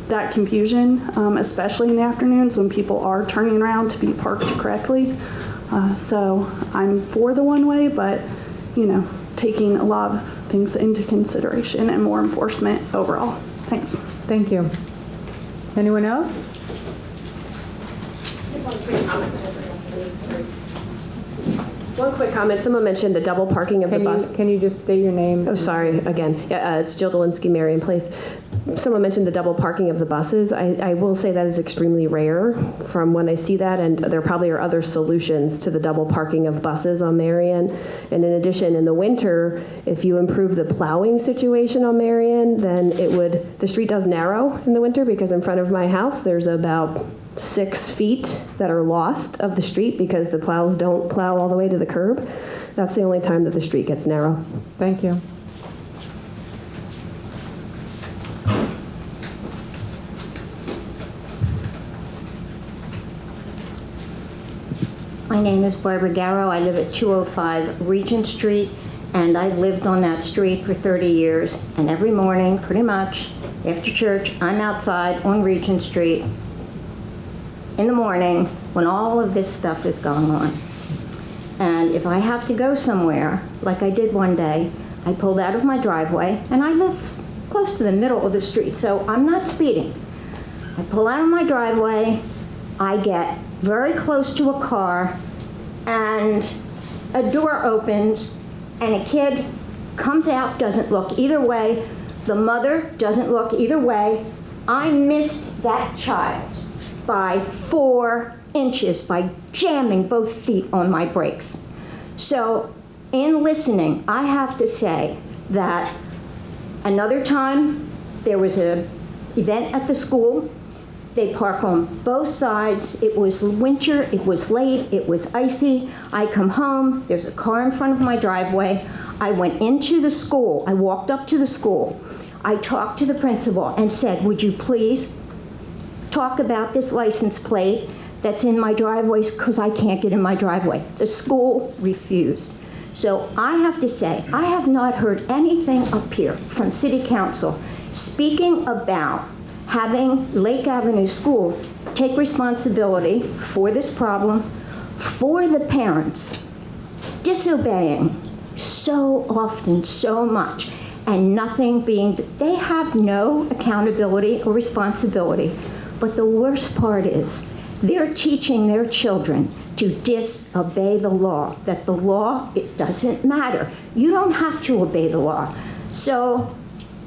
that confusion, especially in the afternoons when people are turning around to be parked correctly. So I'm for the one-way, but taking a lot of things into consideration and more enforcement overall. Thanks. Thank you. Anyone else? One quick comment. Someone mentioned the double parking of the bus. Can you just state your name? Oh, sorry. Again, it's Jill Dolinsky, Marion Place. Someone mentioned the double parking of the buses. I will say that is extremely rare from when I see that, and there probably are other solutions to the double parking of buses on Marion. And in addition, in the winter, if you improve the plowing situation on Marion, then the street does narrow in the winter, because in front of my house there's about 6 feet that are lost of the street because the plows don't plow all the way to the curb. That's the only time that the street gets narrow. Thank you. My name is Barbara Garrow. I live at 205 Regent Street, and I've lived on that street for 30 years. And every morning, pretty much, after church, I'm outside on Regent Street in the morning when all of this stuff is going on. And if I have to go somewhere, like I did one day, I pulled out of my driveway, and I live close to the middle of the street, so I'm not speeding. I pull out of my driveway, I get very close to a car, and a door opens, and a kid comes out, doesn't look either way. The mother doesn't look either way. I missed that child by 4 inches by jamming both feet on my brakes. So in listening, I have to say that another time there was an event at the school. They park on both sides. It was winter, it was late, it was icy. I come home, there's a car in front of my driveway. I went into the school, I walked up to the school. I talked to the principal and said, would you please talk about this license plate that's in my driveway because I can't get in my driveway. The school refused. So I have to say, I have not heard anything up here from City Council speaking about having Lake Avenue School take responsibility for this problem, for the parents disobeying so often, so much, and nothing being, they have no accountability or responsibility. But the worst part is they're teaching their children to disobey the law, that the law, it doesn't matter. You don't have to obey the law. So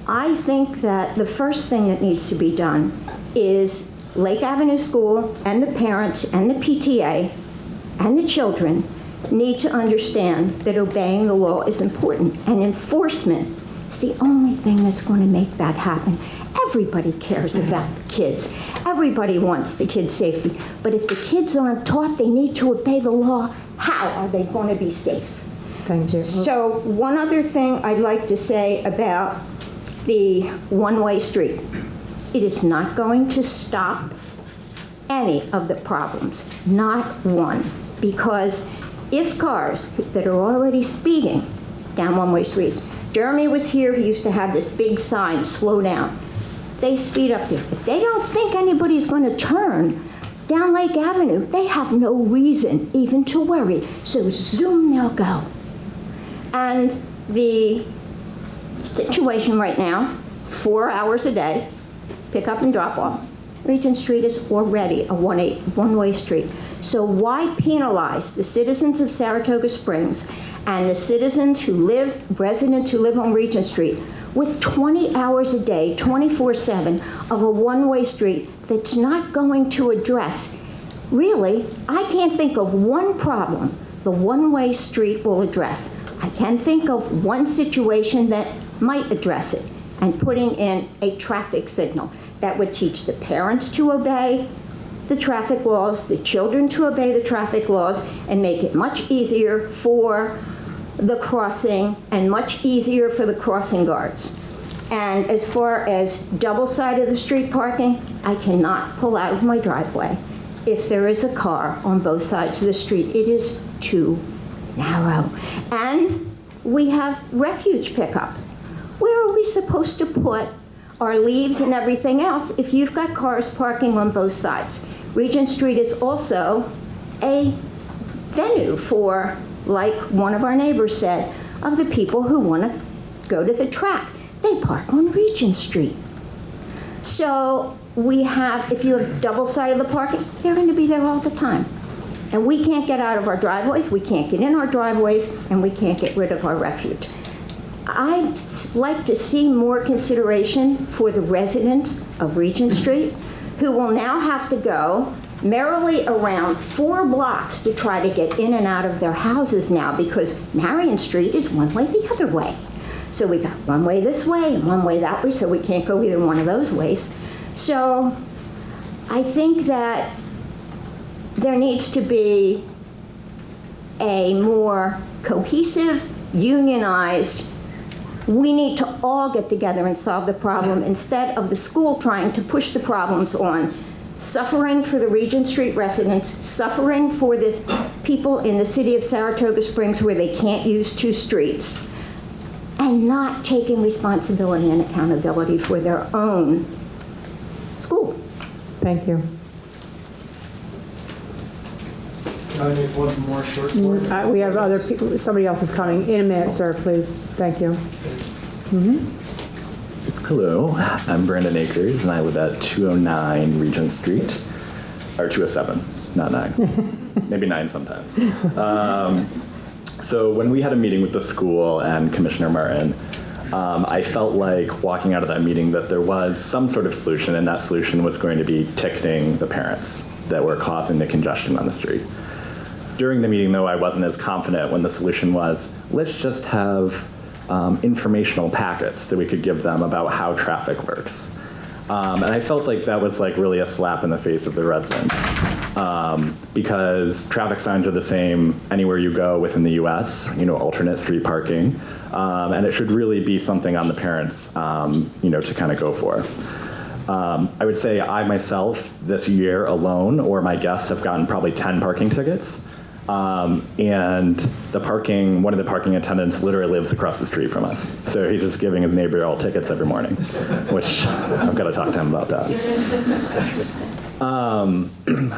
I think that the first thing that needs to be done is Lake Avenue School and the parents and the PTA and the children need to understand that obeying the law is important, and enforcement is the only thing that's going to make that happen. Everybody cares about the kids. Everybody wants the kids' safety. But if the kids aren't taught they need to obey the law, how are they going to be safe? Thank you. So one other thing I'd like to say about the one-way street. It is not going to stop any of the problems, not one. Because if cars that are already speeding down one-way streets, Jeremy was here, he used to have this big sign, slow down. They speed up there. If they don't think anybody's going to turn down Lake Avenue, they have no reason even to worry. So zoom, they'll go. And the situation right now, 4 hours a day, pick up and drop off. Regent Street is already a one-way street. So why penalize the citizens of Saratoga Springs and the citizens who live, residents who live on Regent Street with 20 hours a day, 24/7 of a one-way street that's not going to address, really, I can't think of one problem the one-way street will address. I can think of one situation that might address it, and putting in a traffic signal that would teach the parents to obey the traffic laws, the children to obey the traffic laws, and make it much easier for the crossing and much easier for the crossing guards. And as far as double side of the street parking, I cannot pull out of my driveway if there is a car on both sides of the street. It is too narrow. And we have refuge pickup. Where are we supposed to put our leaves and everything else if you've got cars parking on both sides? Regent Street is also a venue for, like one of our neighbors said, of the people who want to go to the track. They park on Regent Street. So we have, if you have double-sided the parking, they're going to be there all the time. And we can't get out of our driveways, we can't get in our driveways, and we can't get rid of our refuge. I'd like to see more consideration for the residents of Regent Street, who will now have to go merrily around 4 blocks to try to get in and out of their houses now, because Marion Street is one way the other way. So we got one way this way and one way that way, so we can't go either one of those ways. So I think that there needs to be a more cohesive, unionized, we need to all get together and solve the problem instead of the school trying to push the problems on. Suffering for the Regent Street residents, suffering for the people in the city of Saratoga Springs where they can't use 2 streets, and not taking responsibility and accountability for their own school. Thank you. Can I make one more short point? We have other people, somebody else is coming. In a minute, sir, please. Thank you. Hello, I'm Brandon Akers, and I live at 209 Regent Street, or 207, not 9. Maybe 9 sometimes. So when we had a meeting with the school and Commissioner Martin, I felt like walking out of that meeting that there was some sort of solution, and that solution was going to be ticketing the parents that were causing the congestion on the street. During the meeting, though, I wasn't as confident when the solution was, let's just have informational packets that we could give them about how traffic works. And I felt like that was like really a slap in the face of the residents, because traffic signs are the same anywhere you go within the US, alternate street parking, and it should really be something on the parents, to kind of go for. I would say I myself, this year alone, or my guests have gotten probably 10 parking tickets. And one of the parking attendants literally lives across the street from us. So he's just giving his neighbor all tickets every morning, which I've got to talk to him about that.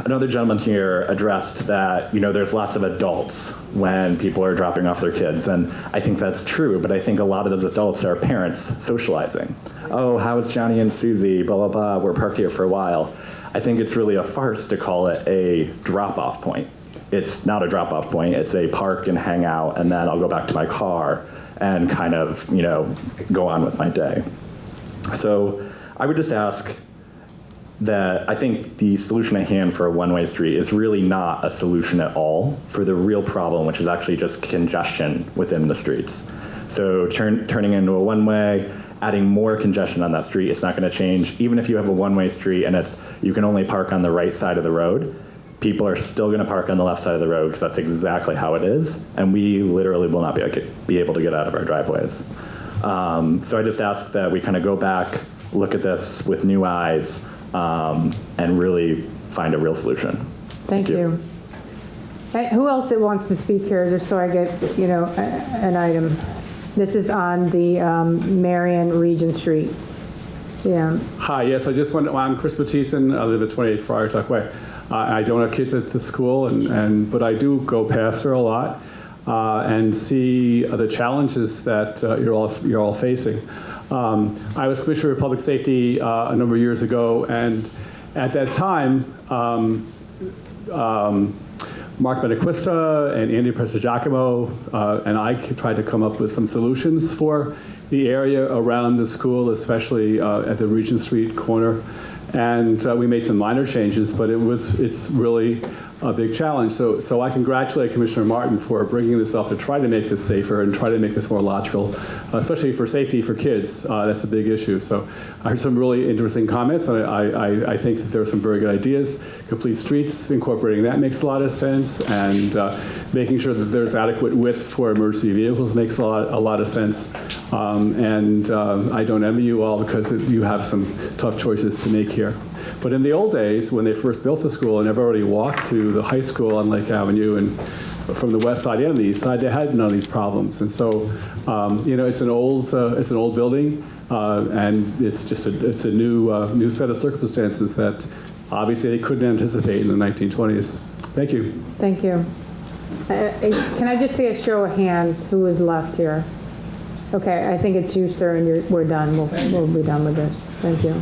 Another gentleman here addressed that, there's lots of adults when people are dropping off their kids. And I think that's true, but I think a lot of those adults are parents socializing. Oh, how's Johnny and Susie, blah, blah, blah, we're parked here for a while. I think it's really a farce to call it a drop-off point. It's not a drop-off point, it's a park and hang out, and then I'll go back to my car and kind of, go on with my day. So I would just ask that I think the solution at hand for a one-way street is really not a solution at all for the real problem, which is actually just congestion within the streets. So turning into a one-way, adding more congestion on that street, it's not gonna change. Even if you have a one-way street and you can only park on the right side of the road, people are still going to park on the left side of the road because that's exactly how it is, and we literally will not be able to get out of our driveways. So I just ask that we kind of go back, look at this with new eyes, and really find a real solution. Thank you. Hey, who else wants to speak here, just so I get, an item? This is on the Marion Regent Street. Yeah. Hi, yes, I'm Chris Mattison. I live at 28 Friar Tuck Way. I don't have kids at the school, but I do go past there a lot and see the challenges that you're all facing. I was Commissioner of Public Safety a number of years ago, and at that time, Mark Benequista and Andy Prestigiacomo and I tried to come up with some solutions for the area around the school, especially at the Regent Street corner. And we made some minor changes, but it's really a big challenge. So I congratulate Commissioner Martin for bringing this up to try to make this safer and try to make this more logical, especially for safety for kids. That's a big issue. So I heard some really interesting comments, and I think that there are some very good ideas. Complete streets, incorporating that makes a lot of sense, and making sure that there's adequate width for emergency vehicles makes a lot of sense. I don't envy you all because you have some tough choices to make here. But in the old days, when they first built the school, and I've already walked to the high school on Lake Avenue, and from the west side and the east side, they had none of these problems. And so, it's an old building, and it's a new set of circumstances that obviously they couldn't anticipate in the 1920s. Thank you. Thank you. Can I just see a show of hands? Who is left here? Okay, I think it's you, sir, and we're done. We'll be done with this. Thank you.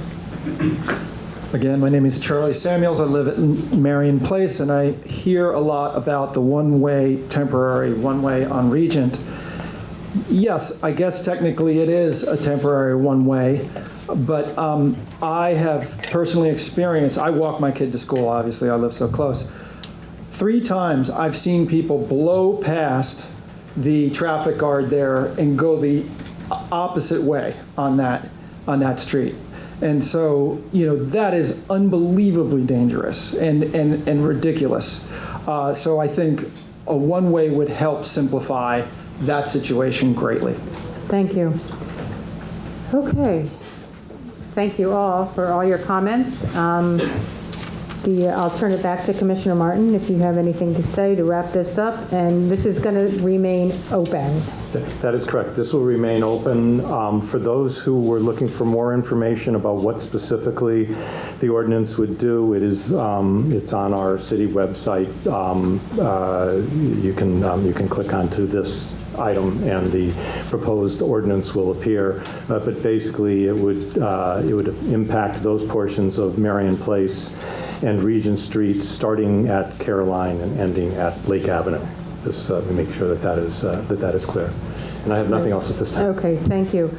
Again, my name is Charlie Samuels. I live at Marion Place, and I hear a lot about the temporary one-way on Regent. Yes, I guess technically it is a temporary one-way, but I have personally experienced, I walk my kid to school, obviously, I live so close. 3 times I've seen people blow past the traffic guard there and go the opposite way on that street. And so, that is unbelievably dangerous and ridiculous. So I think a one-way would help simplify that situation greatly. Thank you. Okay. Thank you all for all your comments. I'll turn it back to Commissioner Martin if you have anything to say to wrap this up. And this is going to remain open. That is correct. This will remain open. For those who were looking for more information about what specifically the ordinance would do, it's on our city website. You can click onto this item, and the proposed ordinance will appear. But basically, it would impact those portions of Marion Place and Regent Street, starting at Caroline and ending at Lake Avenue. Just to make sure that is clear. And I have nothing else at this time. Okay, thank you.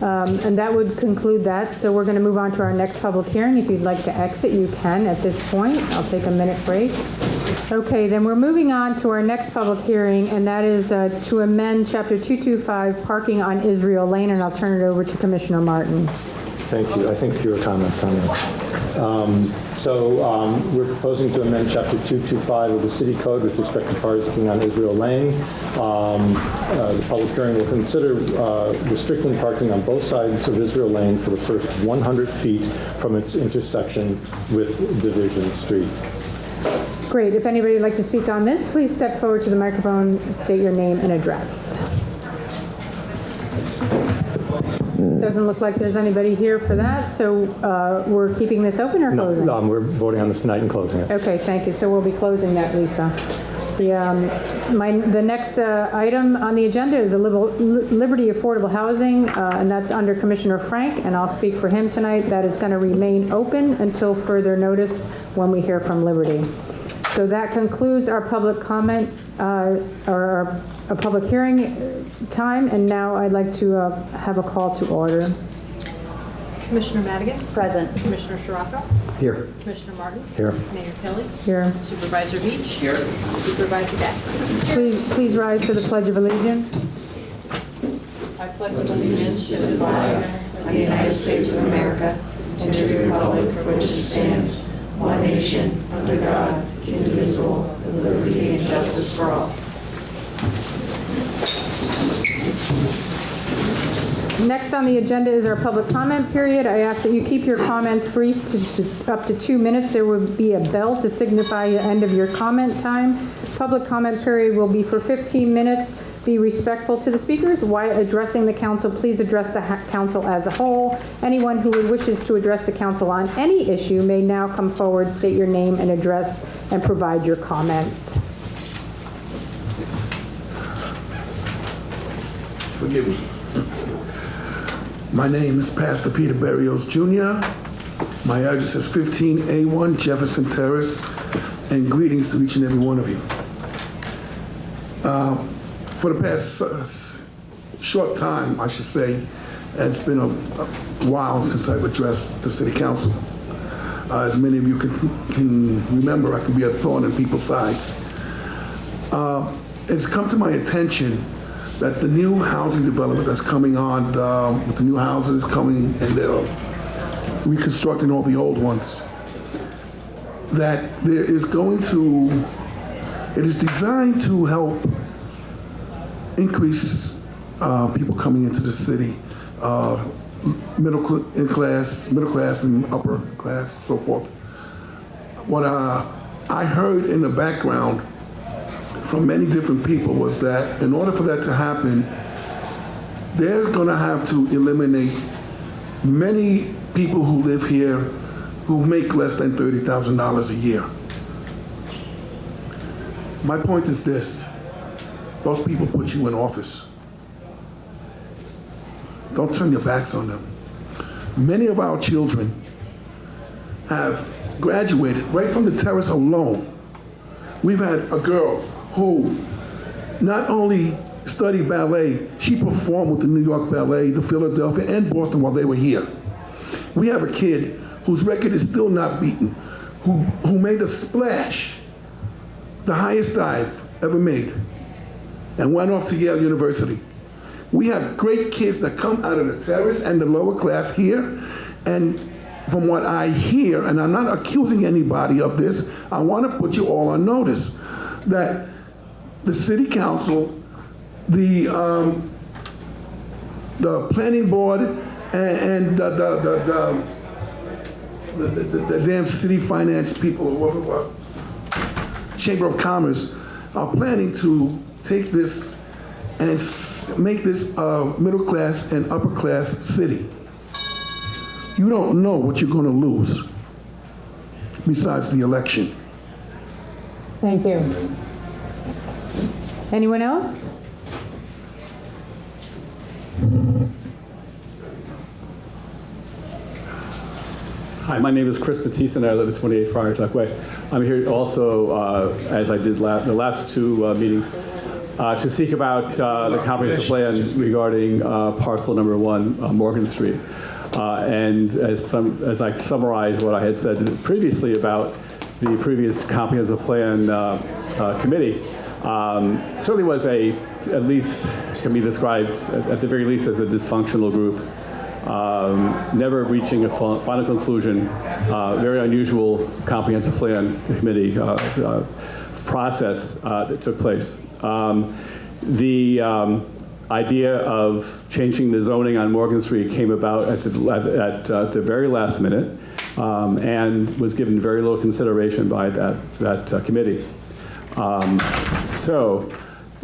And that would conclude that. So we're going to move on to our next public hearing. If you'd like to exit, you can at this point. I'll take a minute break. Okay, then we're moving on to our next public hearing, and that is to amend Chapter 225, parking on Israel Lane, and I'll turn it over to Commissioner Martin. Thank you. I think fewer comments on that. We're proposing to amend Chapter 225 of the City Code with respect to parking on Israel Lane. The public hearing will consider restricting parking on both sides of Israel Lane for the first 100 feet from its intersection with Division Street. Great. If anybody would like to speak on this, please step forward to the microphone, state your name and address. Doesn't look like there's anybody here for that, so we're keeping this open or closing? No, we're voting on this tonight and closing it. Okay, thank you. So we'll be closing that, Lisa. The next item on the agenda is Liberty Affordable Housing, and that's under Commissioner Frank, and I'll speak for him tonight. That is going to remain open until further notice when we hear from Liberty. So that concludes our public comment, or a public hearing time, and now I'd like to have a call to order. Commissioner Madigan? Present. Commissioner Shiraka? Here. Commissioner Martin? Here. Mayor Kelly? Here. Supervisor Beach? Here. Supervisor Gaskin? Please rise to the Pledge of Allegiance. I pledge allegiance to the flag of the United States of America and to the republic for which it stands, one nation, under God, indivisible, with liberty and justice for all. Next on the agenda is our public comment period. I ask that you keep your comments brief to up to 2 minutes. There will be a bell to signify the end of your comment time. Public comment period will be for 15 minutes. Be respectful to the speakers. While addressing the council, please address the council as a whole. Anyone who wishes to address the council on any issue may now come forward, state your name and address, and provide your comments. Forgive me. My name is Pastor Peter Berrios Jr. My address is 15A1 Jefferson Terrace, and greetings to each and every one of you. For the past short time, I should say, it's been a while since I've addressed the City Council. As many of you can remember, I can be a thorn in people's sides. It's come to my attention that the new housing development that's coming on, with the new houses coming and they're reconstructing all the old ones, that there is it is designed to help increase people coming into the city, middle class and upper class, so forth. What I heard in the background from many different people was that in order for that to happen, they're going to have to eliminate many people who live here who make less than $30,000 a year. My point is this: those people put you in office. Don't turn your backs on them. Many of our children have graduated right from the terrace alone. We've had a girl who not only studied ballet, she performed with the New York Ballet, the Philadelphia, and Boston while they were here. We have a kid whose record is still not beaten, who made a splash, the highest dive ever made, and went off to Yale University. We have great kids that come out of the terrace and the lower class here, and from what I hear, and I'm not accusing anybody of this, I want to put you all on notice that the City Council, the Planning Board, and the damn city finance people, or Chamber of Commerce, are planning to take this and make this a middle class and upper class city. You don't know what you're going to lose besides the election. Thank you. Anyone else? Hi, my name is Chris Matisse, and I live at 28 Friar Tuck Way. I'm here also, as I did the last two meetings, to speak about the comprehensive plan regarding parcel number 1, Morgan Street. And as I summarize what I had said previously about the previous comprehensive plan committee, certainly was at least can be described at the very least as a dysfunctional group, never reaching a final conclusion, very unusual comprehensive plan committee process that took place. The idea of changing the zoning on Morgan Street came about at the very last minute and was given very little consideration by that committee. So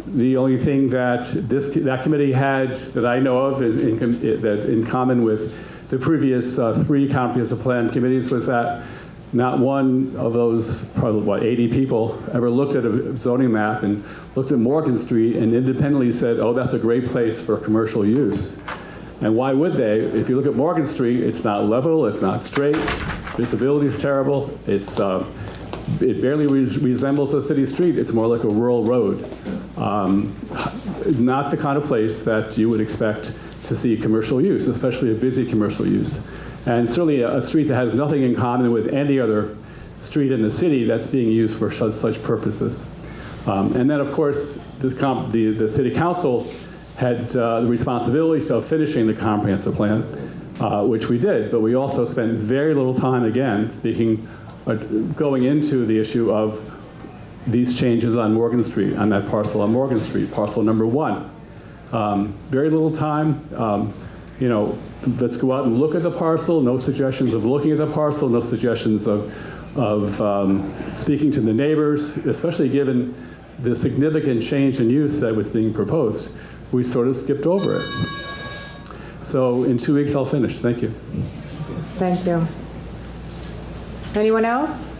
the only thing that that committee had that I know of in common with the previous 3 comprehensive plan committees was that not one of those, probably 80 people, ever looked at a zoning map and looked at Morgan Street and independently said, oh, that's a great place for commercial use. And why would they? If you look at Morgan Street, it's not level, it's not straight, visibility is terrible, it barely resembles a city street, it's more like a rural road. Not the kind of place that you would expect to see commercial use, especially a busy commercial use. And certainly a street that has nothing in common with any other street in the city that's being used for such purposes. And then, of course, the city council had the responsibility of finishing the comprehensive plan, which we did, but we also spent very little time, again, going into the issue of these changes on Morgan Street, on that parcel on Morgan Street, parcel number 1. Very little time. Let's go out and look at the parcel. No suggestions of looking at the parcel. No suggestions of speaking to the neighbors, especially given the significant change in use that was being proposed. We sort of skipped over it. So in 2 weeks, I'll finish. Thank you. Thank you. Anyone else?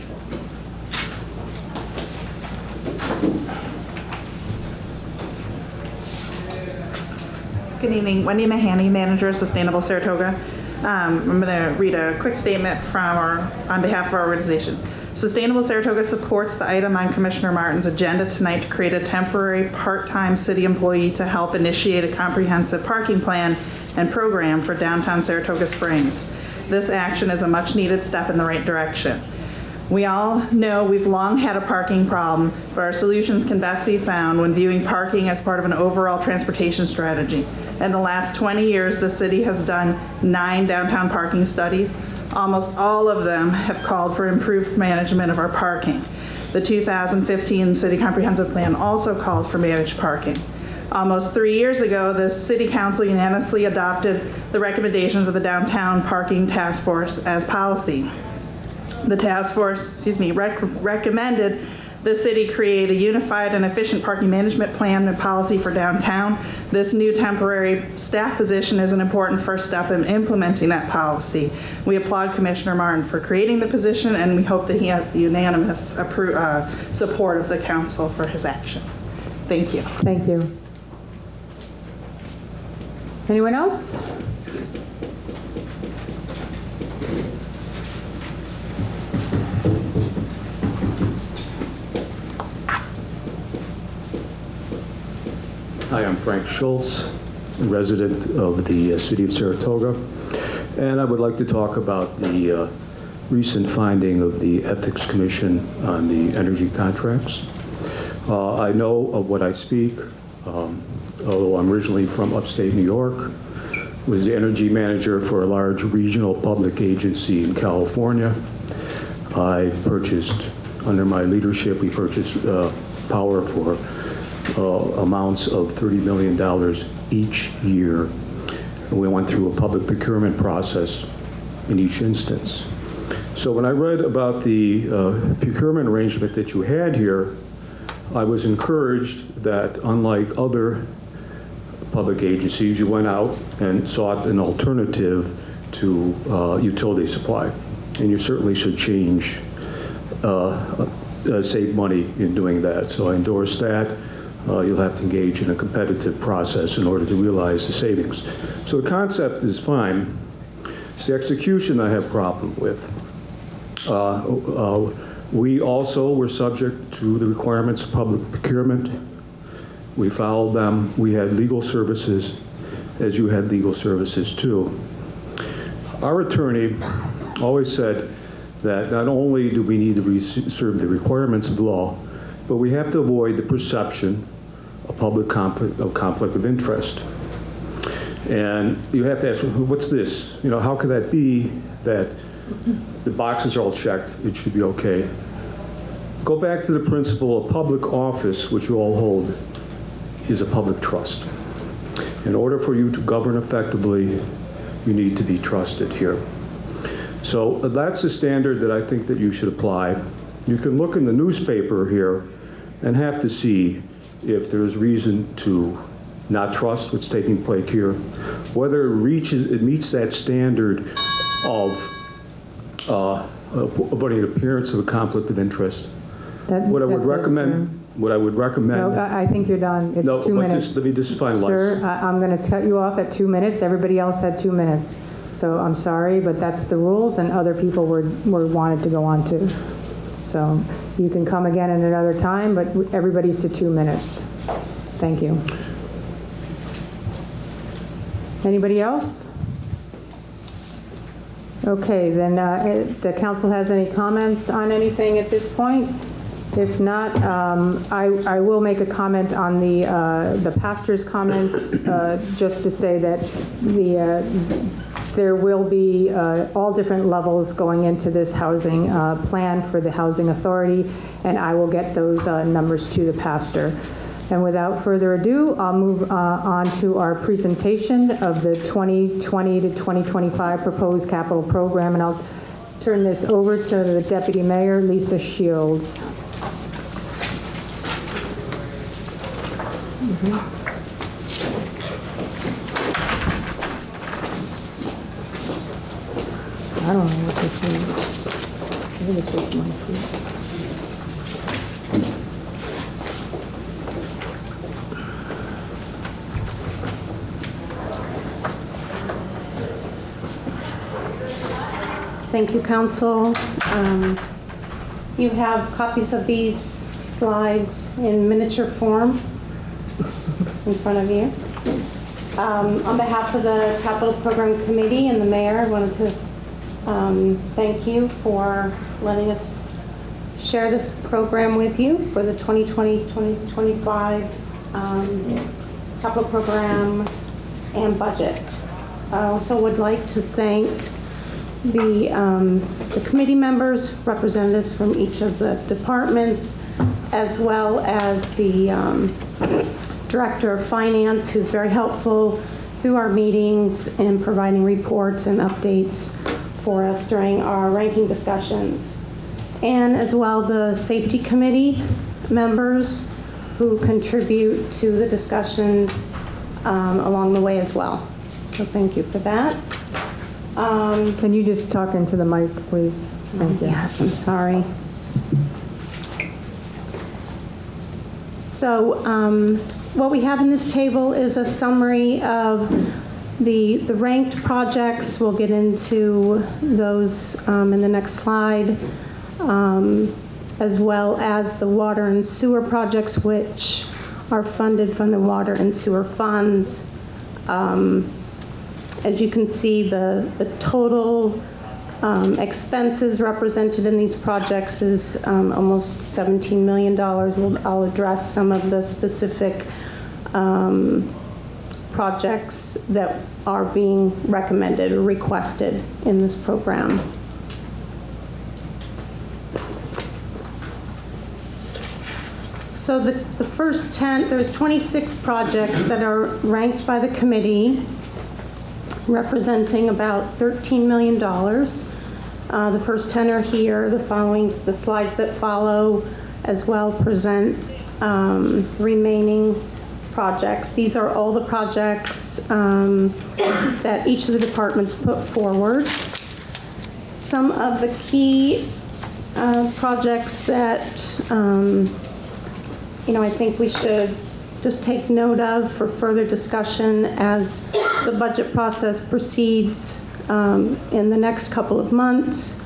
Good evening. Wendy Mahoney, Manager of Sustainable Saratoga. I'm going to read a quick statement on behalf of our organization. Sustainable Saratoga supports the item on Commissioner Martin's agenda tonight to create a temporary part-time city employee to help initiate a comprehensive parking plan and program for downtown Saratoga Springs. This action is a much-needed step in the right direction. We all know we've long had a parking problem, but our solutions can best be found when viewing parking as part of an overall transportation strategy. In the last 20 years, the city has done 9 downtown parking studies. Almost all of them have called for improved management of our parking. The 2015 City Comprehensive Plan also called for managed parking. Almost 3 years ago, the City Council unanimously adopted the recommendations of the Downtown Parking Task Force as policy. The task force, recommended the city create a unified and efficient parking management plan and policy for downtown. This new temporary staff position is an important first step in implementing that policy. We applaud Commissioner Martin for creating the position, and we hope that he has the unanimous support of the council for his action. Thank you. Thank you. Anyone else? Hi, I'm Frank Schultz, resident of the city of Saratoga, and I would like to talk about the recent finding of the Ethics Commission on the energy contracts. I know of what I speak, although I'm originally from upstate New York, was the energy manager for a large regional public agency in California. I purchased, under my leadership, we purchased power for amounts of $30 million each year. And we went through a public procurement process in each instance. So when I read about the procurement arrangement that you had here, I was encouraged that unlike other public agencies, you went out and sought an alternative to utility supply. And you certainly should change, save money in doing that. So I endorse that. You'll have to engage in a competitive process in order to realize the savings. So the concept is fine. It's the execution I have a problem with. We also were subject to the requirements of public procurement. We followed them. We had legal services, as you had legal services too. Our attorney always said that not only do we need to serve the requirements of law, but we have to avoid the perception of public conflict of interest. And you have to ask, what's this? You know, how could that be that the boxes are all checked, it should be okay? Go back to the principle of public office, which you all hold, is a public trust. In order for you to govern effectively, you need to be trusted here. So that's the standard that I think that you should apply. You can look in the newspaper here and have to see if there's reason to not trust what's taking place here, whether it meets that standard of avoiding the appearance of a conflict of interest. What I would recommend. No, I think you're done. It's 2 minutes. Let me just finalize. Sir, I'm going to cut you off at 2 minutes. Everybody else had 2 minutes. So I'm sorry, but that's the rules, and other people were wanted to go on too. So you can come again at another time, but everybody's to 2 minutes. Thank you. Anybody else? Okay, then the council has any comments on anything at this point? If not, I will make a comment on the pastor's comments, just to say that there will be all different levels going into this housing plan for the Housing Authority, and I will get those numbers to the pastor. And without further ado, I'll move on to our presentation of the 2020 to 2025 proposed capital program, and I'll turn this over to the Deputy Mayor, Lisa Shields. I don't know what this is. I think it's just my feet. Thank you, Council. You have copies of these slides in miniature form in front of you. On behalf of the Capital Program Committee and the Mayor, I wanted to thank you for letting us share this program with you for the 2020-2025 capital program and budget. I also would like to thank the committee members, representatives from each of the departments, as well as the Director of Finance, who's very helpful through our meetings and providing reports and updates for us during our ranking discussions. And as well the Safety Committee members who contribute to the discussions along the way as well. So thank you for that. Can you just talk into the mic, please? Thank you. Yes, I'm sorry. So what we have in this table is a summary of the ranked projects. We'll get into those in the next slide, as well as the water and sewer projects, which are funded from the water and sewer funds. As you can see, the total expenses represented in these projects is almost $17 million. I'll address some of the specific projects that are being recommended or requested in this program. So the first 10, there's 26 projects that are ranked by the committee, representing about $13 million. The first 10 are here. The slides that follow as well present remaining projects. These are all the projects that each of the departments put forward. Some of the key projects that I think we should just take note of for further discussion as the budget process proceeds in the next couple of months.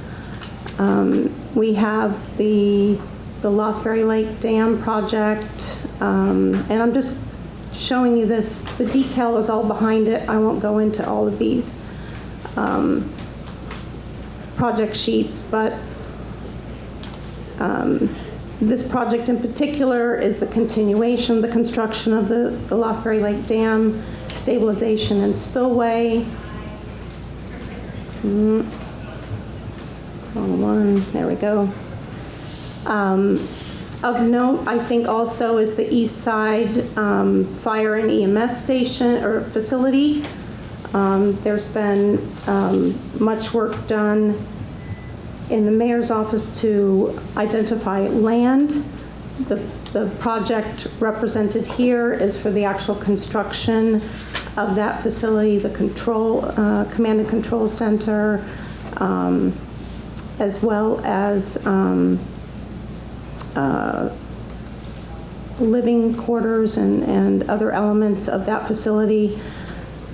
We have the Lothbury Lake Dam project, and I'm just showing you this. The detail is all behind it. I won't go into all of these project sheets, but this project in particular is the continuation of the construction of the Lothbury Lake Dam, stabilization and spillway. Wrong one, there we go. Of note, I think also is the East Side Fire and EMS station or facility. There's been much work done in the mayor's office to identify land. The project represented here is for the actual construction of that facility, the command and control center, as well as living quarters and other elements of that facility.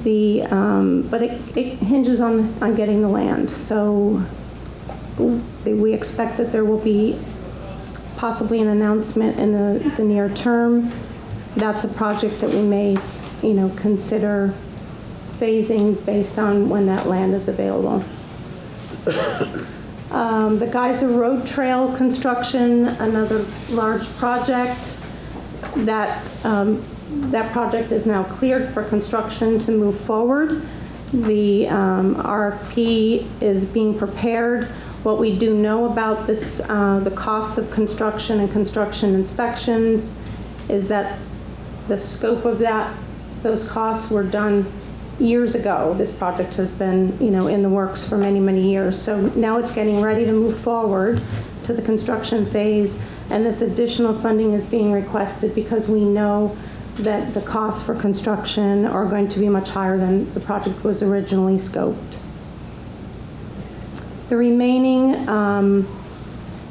But it hinges on getting the land. So we expect that there will be possibly an announcement in the near term. That's a project that we may, consider phasing based on when that land is available. The Geyser Road Trail construction, another large project. That project is now cleared for construction to move forward. The RFP is being prepared. What we do know about this, the costs of construction and construction inspections, is that the scope of those costs were done years ago. This project has been, in the works for many, many years. So now it's getting ready to move forward to the construction phase, and this additional funding is being requested because we know that the costs for construction are going to be much higher than the project was originally scoped. The remaining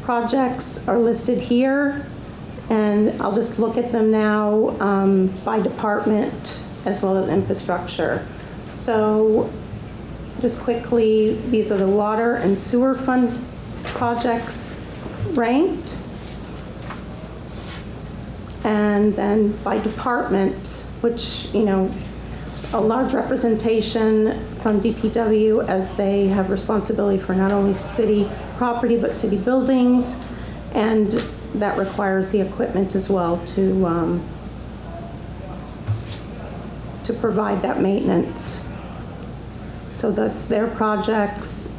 projects are listed here, and I'll just look at them now by department as well as infrastructure. So just quickly, these are the water and sewer fund projects ranked. And then by department, which, a large representation from DPW, as they have responsibility for not only city property, but city buildings. And that requires the equipment as well to provide that maintenance. So that's their projects.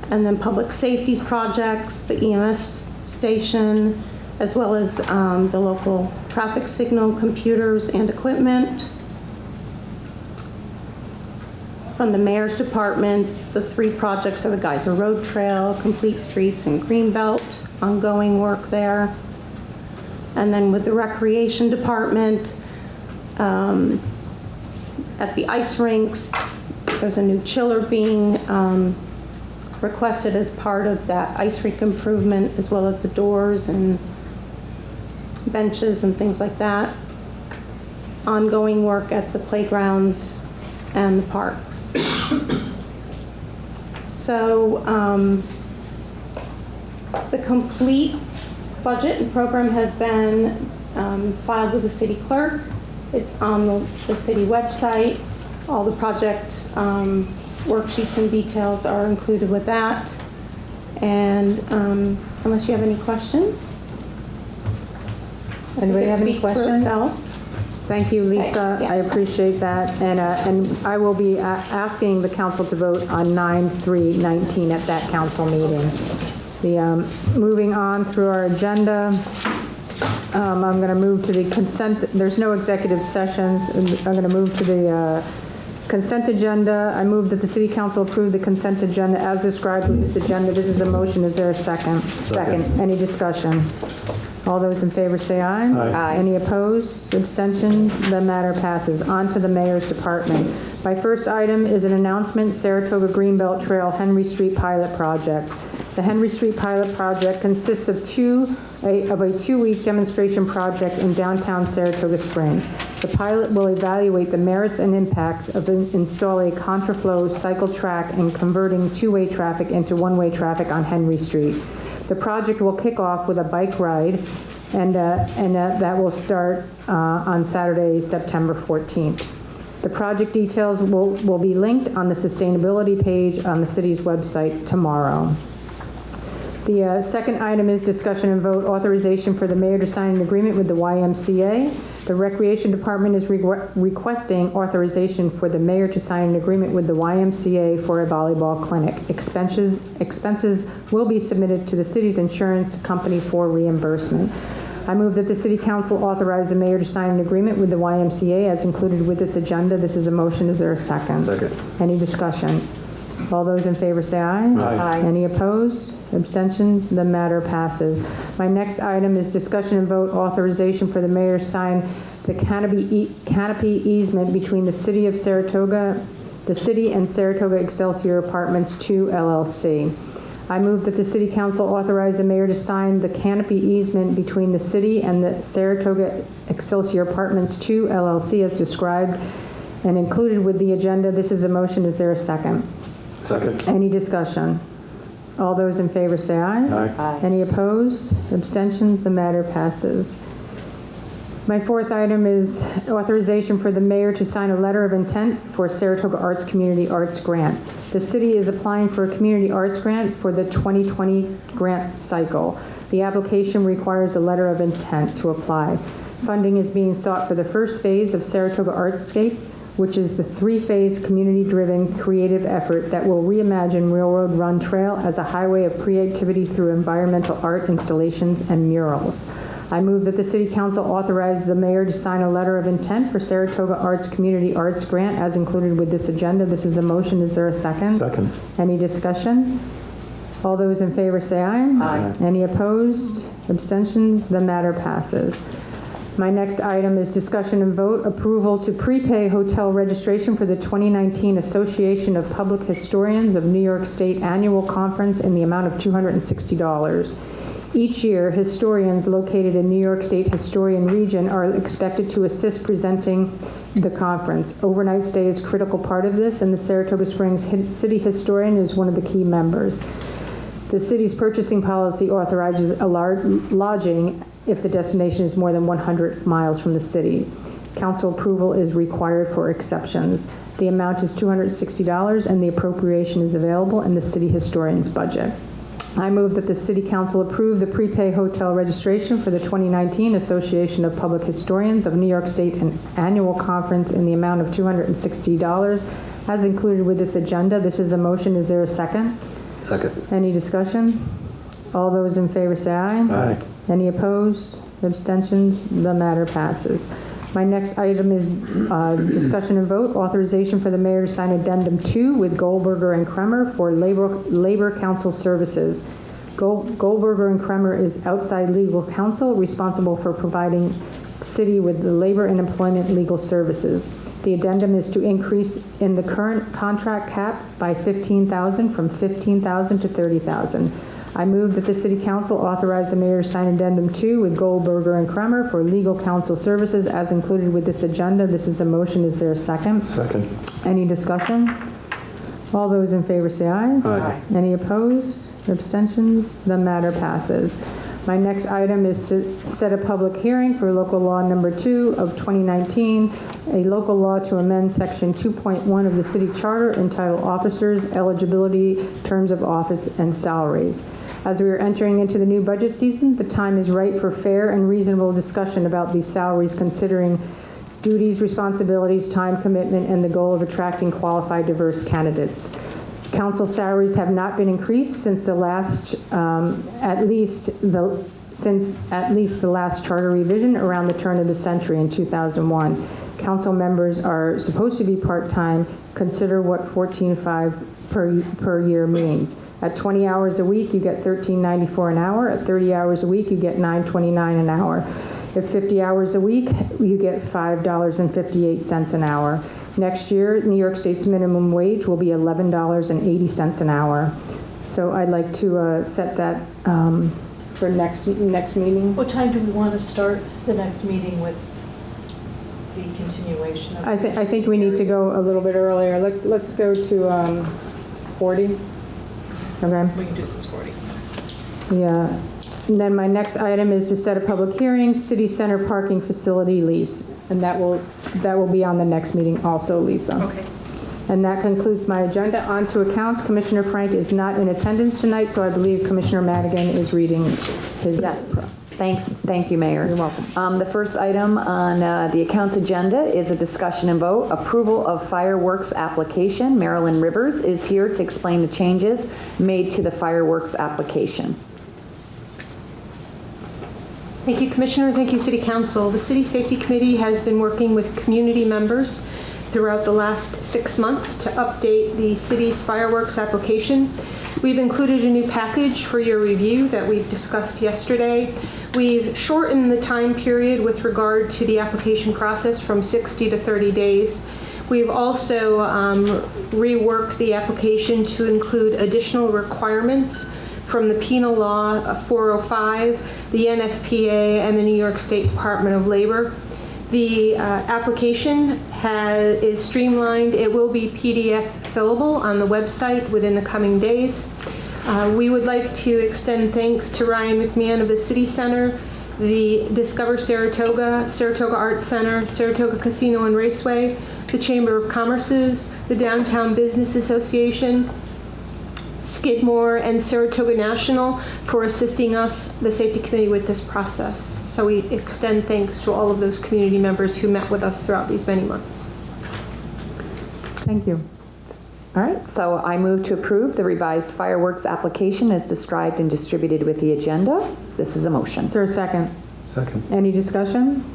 And then public safety's projects, the EMS station, as well as the local traffic signal computers and equipment. From the mayor's department, the 3 projects are the Geyser Road Trail, Complete Streets, and Greenbelt, ongoing work there. And then with the recreation department, at the ice rinks, there's a new chiller being requested as part of that ice rink improvement, as well as the doors and benches and things like that. Ongoing work at the playgrounds and the parks. So the complete budget and program has been filed with the city clerk. It's on the city website. All the project worksheets and details are included with that. And unless you have any questions. Anybody have any questions? Thank you, Lisa. Okay, yeah. I appreciate that. And I will be asking the council to vote on 9/3/19 at that council meeting. Moving on through our agenda, I'm going to move to the consent. There's no executive sessions. I'm going to move to the consent agenda. I move that the city council approve the consent agenda as described in this agenda. This is a motion. Is there a second? Second. Any discussion? All those in favor say aye. Aye. Any opposed? Abstentions? The matter passes. On to the mayor's department. My first item is an announcement, Saratoga Greenbelt Trail Henry Street Pilot Project. The Henry Street pilot project consists of a two-week demonstration project in downtown Saratoga Springs. The pilot will evaluate the merits and impacts of installing a contraflow cycle track and converting two-way traffic into one-way traffic on Henry Street. The project will kick off with a bike ride, and that will start on Saturday, September 14th. The project details will be linked on the sustainability page on the city's website tomorrow. The second item is discussion and vote authorization for the mayor to sign an agreement with the YMCA. The Recreation Department is requesting authorization for the mayor to sign an agreement with the YMCA for a volleyball clinic. Expenses will be submitted to the city's insurance company for reimbursement. I move that the City Council authorize the mayor to sign an agreement with the YMCA as included with this agenda. This is a motion. Is there a second? Second. Any discussion? All those in favor say aye. Aye. Any opposed? Abstentions? The matter passes. My next item is discussion and vote authorization for the mayor to sign the canopy easement between the City and Saratoga Excelsior Apartments 2 LLC. I move that the City Council authorize the mayor to sign the canopy easement between the city and the Saratoga Excelsior Apartments 2 LLC as described and included with the agenda. This is a motion. Is there a second? Second. Any discussion? All those in favor say aye. Aye. Any opposed? Abstentions? The matter passes. My fourth item is authorization for the mayor to sign a letter of intent for Saratoga Arts Community Arts Grant. The city is applying for a community arts grant for the 2020 grant cycle. The application requires a letter of intent to apply. Funding is being sought for the first phase of Saratoga Artscape, which is the three-phase community-driven creative effort that will reimagine Railroad Run Trail as a highway of creativity through environmental art installations and murals. I move that the City Council authorize the mayor to sign a letter of intent for Saratoga Arts Community Arts Grant as included with this agenda. This is a motion. Is there a second? Second. Any discussion? All those in favor say aye. Aye. Any opposed? Abstentions? The matter passes. My next item is discussion and vote approval to prepay hotel registration for the 2019 Association of Public Historians of New York State Annual Conference in the amount of $260. Each year, historians located in New York State Historian Region are expected to assist presenting the conference. Overnight stay is a critical part of this, and the Saratoga Springs City Historian is one of the key members. The city's purchasing policy authorizes lodging if the destination is more than 100 miles from the city. Council approval is required for exceptions. The amount is $260, and the appropriation is available in the city historian's budget. I move that the City Council approve the prepay hotel registration for the 2019 Association of Public Historians of New York State Annual Conference in the amount of $260 as included with this agenda. This is a motion. Is there a second? Second. Any discussion? All those in favor say aye. Aye. Any opposed? Abstentions? The matter passes. My next item is discussion and vote authorization for the mayor to sign Addendum 2 with Goldberger and Kremer for Labor Council services. Goldberger and Kremer is outside legal counsel responsible for providing city with the labor and employment legal services. The addendum is to increase in the current contract cap by $15,000 from $15,000 to $30,000. I move that the City Council authorize the mayor to sign Addendum 2 with Goldberger and Kremer for legal counsel services as included with this agenda. This is a motion. Is there a second? Second. Any discussion? All those in favor say aye. Aye. Any opposed? Abstentions? The matter passes. My next item is to set a public hearing for local law number 2 of 2019, a local law to amend section 2.1 of the city charter entitled Officers, Eligibility, Terms of Office, and Salaries. As we are entering into the new budget season, the time is right for fair and reasonable discussion about these salaries, considering duties, responsibilities, time commitment, and the goal of attracting qualified, diverse candidates. Council salaries have not been increased since the last, at least the last charter revision around the turn of the century in 2001. Council members are supposed to be part-time. Consider what $14.5 per year means. At 20 hours a week, you get $13.94 an hour. At 30 hours a week, you get $9.29 an hour. At 50 hours a week, you get $5.58 an hour. Next year, New York State's minimum wage will be $11.80 an hour. So I'd like to set that for next meeting. What time do we want to start the next meeting with the continuation of? I think we need to go a little bit earlier. Let's go to 40. Okay. We can do 6:40. Yeah. And then my next item is to set a public hearing, city center parking facility lease. And that will be on the next meeting also, Lisa. Okay. And that concludes my agenda. On to accounts. Commissioner Frank is not in attendance tonight, so I believe Commissioner Madigan is reading his. Yes. Thank you, Mayor. You're welcome. The first item on the accounts agenda is a discussion and vote. Approval of fireworks application. Marilyn Rivers is here to explain the changes made to the fireworks application. Thank you, Commissioner. Thank you, City Council. The City Safety Committee has been working with community members throughout the last 6 months to update the city's fireworks application. We've included a new package for your review that we've discussed yesterday. We've shortened the time period with regard to the application process from 60 to 30 days. We've also reworked the application to include additional requirements from the Penal Law 405, the NFPA, and the New York State Department of Labor. The application is streamlined. It will be PDF fillable on the website within the coming days. We would like to extend thanks to Ryan McMahon of the City Center, the Discover Saratoga, Saratoga Arts Center, Saratoga Casino and Raceway, the Chamber of Commerce's, the Downtown Business Association, Skidmore, and Saratoga National for assisting us, the Safety Committee, with this process. So we extend thanks to all of those community members who met with us throughout these many months. Thank you. All right, so I move to approve the revised fireworks application as described and distributed with the agenda. This is a motion. Is there a second? Second. Any discussion?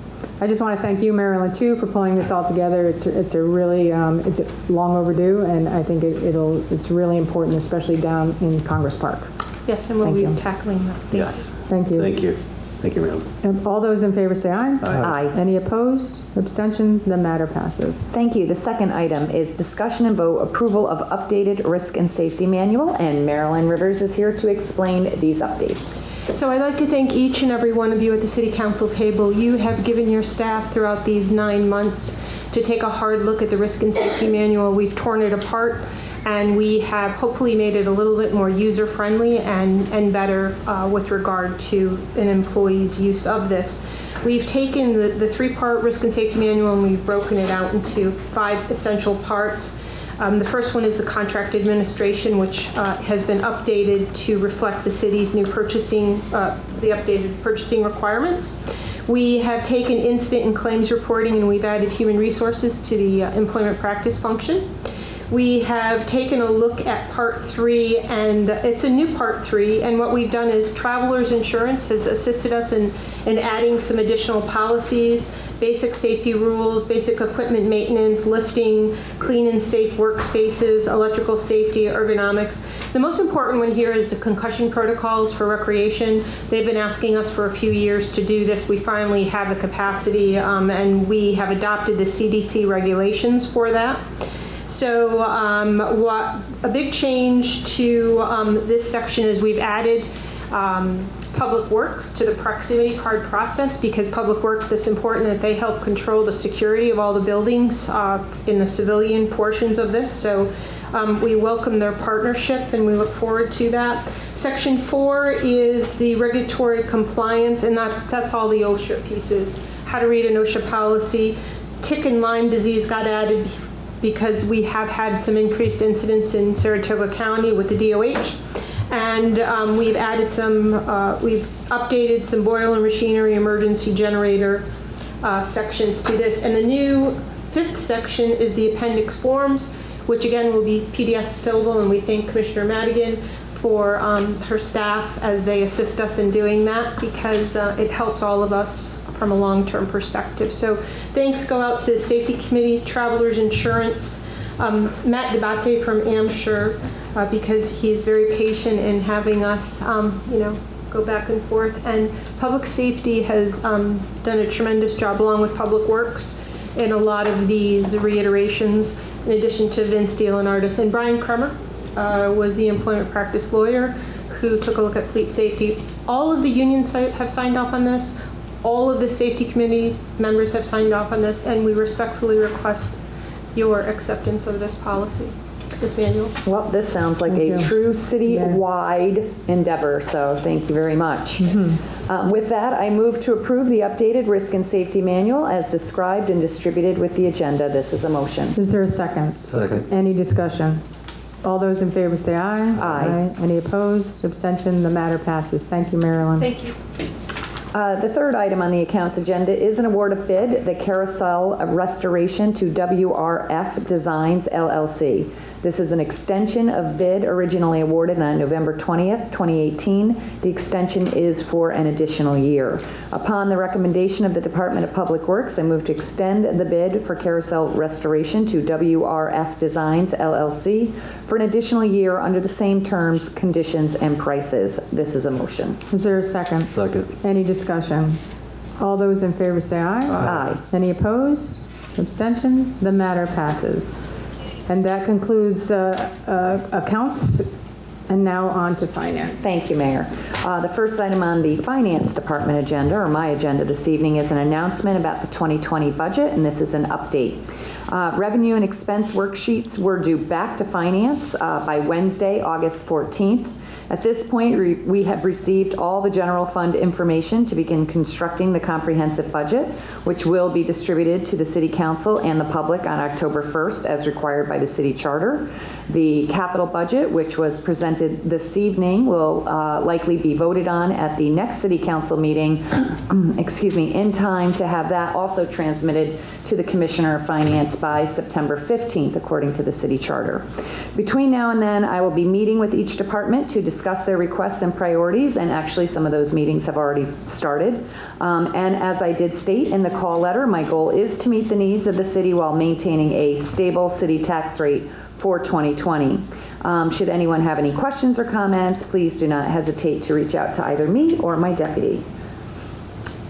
I just want to thank you, Marilyn, too, for pulling this all together. It's a really it's long overdue, and I think it's really important, especially down in Congress Park. Yes, and we'll be tackling that. Yes. Thank you. Thank you. Thank you, ma'am. And all those in favor say aye. Aye. Any opposed? Abstentions? The matter passes. Thank you. The second item is discussion and vote approval of updated risk and safety manual, and Marilyn Rivers is here to explain these updates. So I'd like to thank each and every one of you at the City Council table. You have given your staff throughout these 9 months to take a hard look at the risk and safety manual. We've torn it apart, and we have hopefully made it a little bit more user-friendly and better with regard to an employee's use of this. We've taken the 3-part risk and safety manual and we've broken it out into 5 essential parts. The first one is the contract administration, which has been updated to reflect the city's new purchasing, the updated purchasing requirements. We have taken incident and claims reporting and we've added human resources to the employment practice function. We have taken a look at Part 3, and it's a new Part 3, and what we've done is Travelers Insurance has assisted us in adding some additional policies, basic safety rules, basic equipment maintenance, lifting, clean and safe workspaces, electrical safety, ergonomics. The most important one here is the concussion protocols for recreation. They've been asking us for a few years to do this. We finally have the capacity, and we have adopted the CDC regulations for that. So a big change to this section is we've added Public Works to the proximity card process, because Public Works, it's important that they help control the security of all the buildings in the civilian portions of this. So we welcome their partnership and we look forward to that. Section 4 is the regulatory compliance, and that's all the OSHA pieces. How to read an OSHA policy. Tick and Lyme disease got added because we have had some increased incidents in Saratoga County with the DOH. And we've added we've updated some boiler and machinery emergency generator sections to this. And the new 5th section is the appendix forms, which again will be PDF fillable, and we thank Commissioner Madigan for her staff as they assist us in doing that, because it helps all of us from a long-term perspective. So thanks go out to the Safety Committee, Travelers Insurance, Matt Debate from Amsher, because he's very patient in having us, go back and forth. And Public Safety has done a tremendous job, along with Public Works, in a lot of these reiterations, in addition to Vince Deal and Artis. And Brian Kremer was the employment practice lawyer who took a look at fleet safety. All of the unions have signed off on this. All of the safety committee members have signed off on this, and we respectfully request your acceptance of this policy, this manual. Well, this sounds like a true city-wide endeavor, so thank you very much. With that, I move to approve the updated risk and safety manual as described and distributed with the agenda. This is a motion. Is there a second? Second. Any discussion? All those in favor say aye. Aye. Any opposed? Abstention? The matter passes. Thank you, Marilyn. Thank you. The third item on the accounts agenda is an award of bid, the carousel restoration to WRF Designs, LLC. This is an extension of bid originally awarded on November 20th, 2018. The extension is for an additional year. Upon the recommendation of the Department of Public Works, I move to extend the bid for carousel restoration to WRF Designs, LLC for an additional year under the same terms, conditions, and prices. This is a motion. Is there a second? Second. Any discussion? All those in favor say aye. Aye. Any opposed? Abstentions? The matter passes. And that concludes accounts, and now on to finance. Thank you, Mayor. The first item on the Finance Department agenda, or my agenda this evening, is an announcement about the 2020 budget, and this is an update. Revenue and expense worksheets were due back to Finance by Wednesday, August 14th. At this point, we have received all the general fund information to begin constructing the comprehensive budget, which will be distributed to the City Council and the public on October 1st as required by the City Charter. The capital budget, which was presented this evening, will likely be voted on at the next City Council meeting, in time to have that also transmitted to the Commissioner of Finance by September 15th, according to the City Charter. Between now and then, I will be meeting with each department to discuss their requests and priorities, and actually some of those meetings have already started. And as I did state in the call letter, my goal is to meet the needs of the city while maintaining a stable city tax rate for 2020. Should anyone have any questions or comments, please do not hesitate to reach out to either me or my deputy.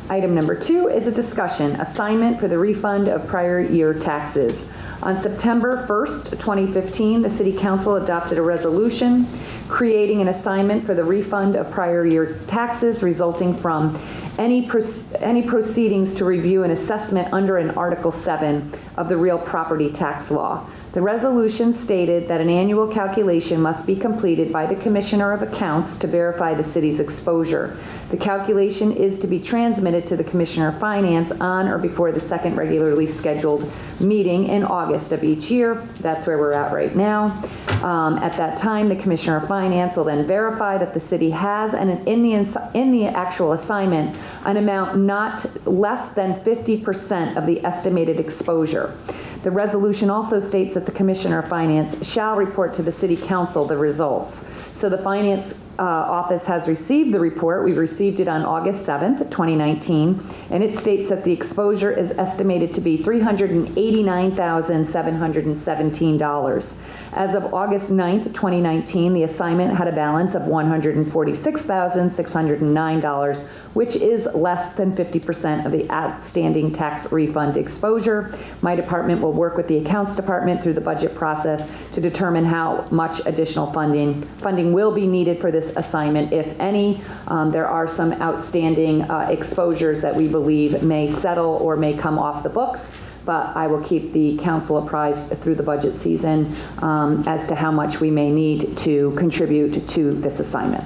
Item number 2 is a discussion, assignment for the refund of prior year taxes. On September 1st, 2015, the City Council adopted a resolution creating an assignment for the refund of prior year's taxes resulting from any proceedings to review an assessment under an Article 7 of the real property tax law. The resolution stated that an annual calculation must be completed by the Commissioner of Accounts to verify the city's exposure. The calculation is to be transmitted to the Commissioner of Finance on or before the second regularly scheduled meeting in August of each year. That's where we're at right now. At that time, the Commissioner of Finance will then verify that the city has, and in the actual assignment, an amount not less than 50% of the estimated exposure. The resolution also states that the Commissioner of Finance shall report to the City Council the results. So the Finance Office has received the report. We received it on August 7th, 2019, and it states that the exposure is estimated to be $389,717. As of August 9th, 2019, the assignment had a balance of $146,609, which is less than 50% of the outstanding tax refund exposure. My department will work with the Accounts Department through the budget process to determine how much additional funding will be needed for this assignment, if any. There are some outstanding exposures that we believe may settle or may come off the books, but I will keep the council apprised through the budget season as to how much we may need to contribute to this assignment.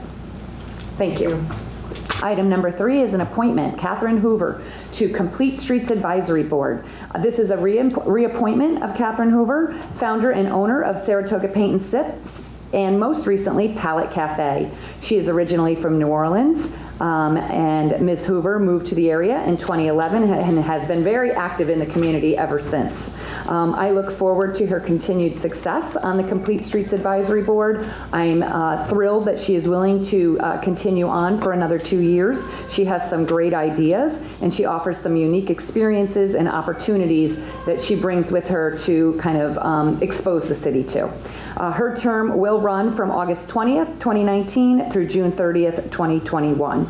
Thank you. Item number 3 is an appointment, Catherine Hoover, to Complete Streets Advisory Board. This is a reappointment of Catherine Hoover, founder and owner of Saratoga Paint and Sips, and most recently, Palette Cafe. She is originally from New Orleans, and Ms. Hoover moved to the area in 2011 and has been very active in the community ever since. I look forward to her continued success on the Complete Streets Advisory Board. I'm thrilled that she is willing to continue on for another 2 years. She has some great ideas, and she offers some unique experiences and opportunities that she brings with her to kind of expose the city to. Her term will run from August 20th, 2019 through June 30th, 2021.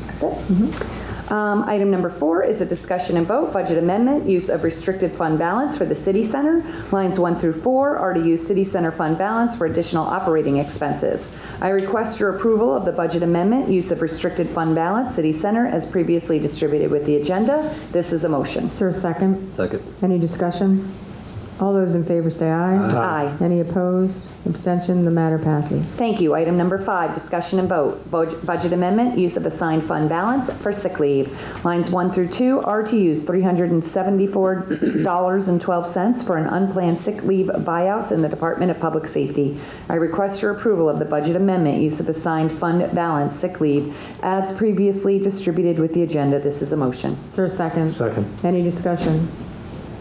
That's it. Item number 4 is a discussion and vote, budget amendment, use of restricted fund balance for the city center. Lines 1 through 4 are to use city center fund balance for additional operating expenses. I request your approval of the budget amendment, use of restricted fund balance, city center, as previously distributed with the agenda. This is a motion. Is there a second? Second. Any discussion? All those in favor say aye. Aye. Any opposed? Abstention? The matter passes. Thank you. Item number 5, discussion and vote. Budget amendment, use of assigned fund balance for sick leave. Lines 1 through 2 are to use $374.12 for an unplanned sick leave buyouts in the Department of Public Safety. I request your approval of the budget amendment, use of assigned fund balance sick leave, as previously distributed with the agenda. This is a motion. Is there a second? Second. Any discussion?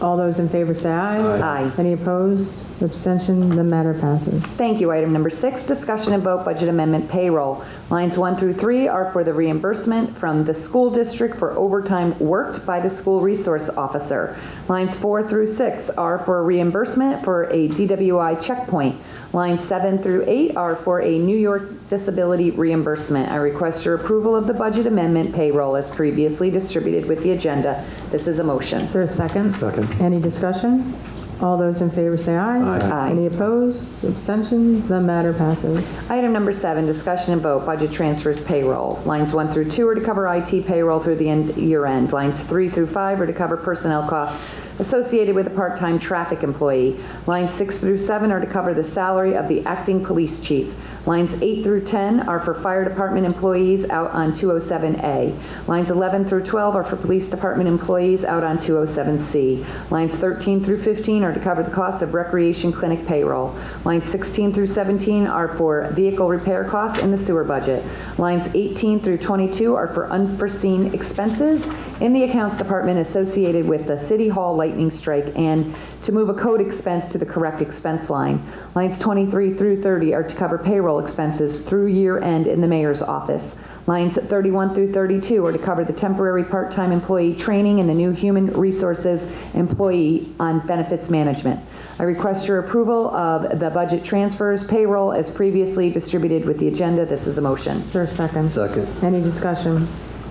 All those in favor say aye. Aye. Any opposed? Abstention? The matter passes. Thank you. Item number 6, discussion and vote budget amendment payroll. Lines 1 through 3 are for the reimbursement from the school district for overtime worked by the school resource officer. Lines 4 through 6 are for reimbursement for a DWI checkpoint. Lines 7 through 8 are for a New York disability reimbursement. I request your approval of the budget amendment payroll as previously distributed with the agenda. This is a motion. Is there a second? Second. Any discussion? All those in favor say aye. Aye. Any opposed? Abstention? The matter passes. Item number 7, discussion and vote, budget transfers payroll. Lines 1 through 2 are to cover IT payroll through the year end. Lines 3 through 5 are to cover personnel costs associated with a part-time traffic employee. Lines 6 through 7 are to cover the salary of the acting police chief. Lines 8 through 10 are for fire department employees out on 207A. Lines 11 through 12 are for police department employees out on 207C. Lines 13 through 15 are to cover the cost of recreation clinic payroll. Lines 16 through 17 are for vehicle repair costs in the sewer budget. Lines 18 through 22 are for unforeseen expenses in the accounts department associated with the City Hall lightning strike and to move a code expense to the correct expense line. Lines 23 through 30 are to cover payroll expenses through year end in the mayor's office. Lines 31 through 32 are to cover the temporary part-time employee training and the new human resources employee on benefits management. I request your approval of the budget transfers payroll as previously distributed with the agenda. This is a motion. Is there a second? Second. Any discussion?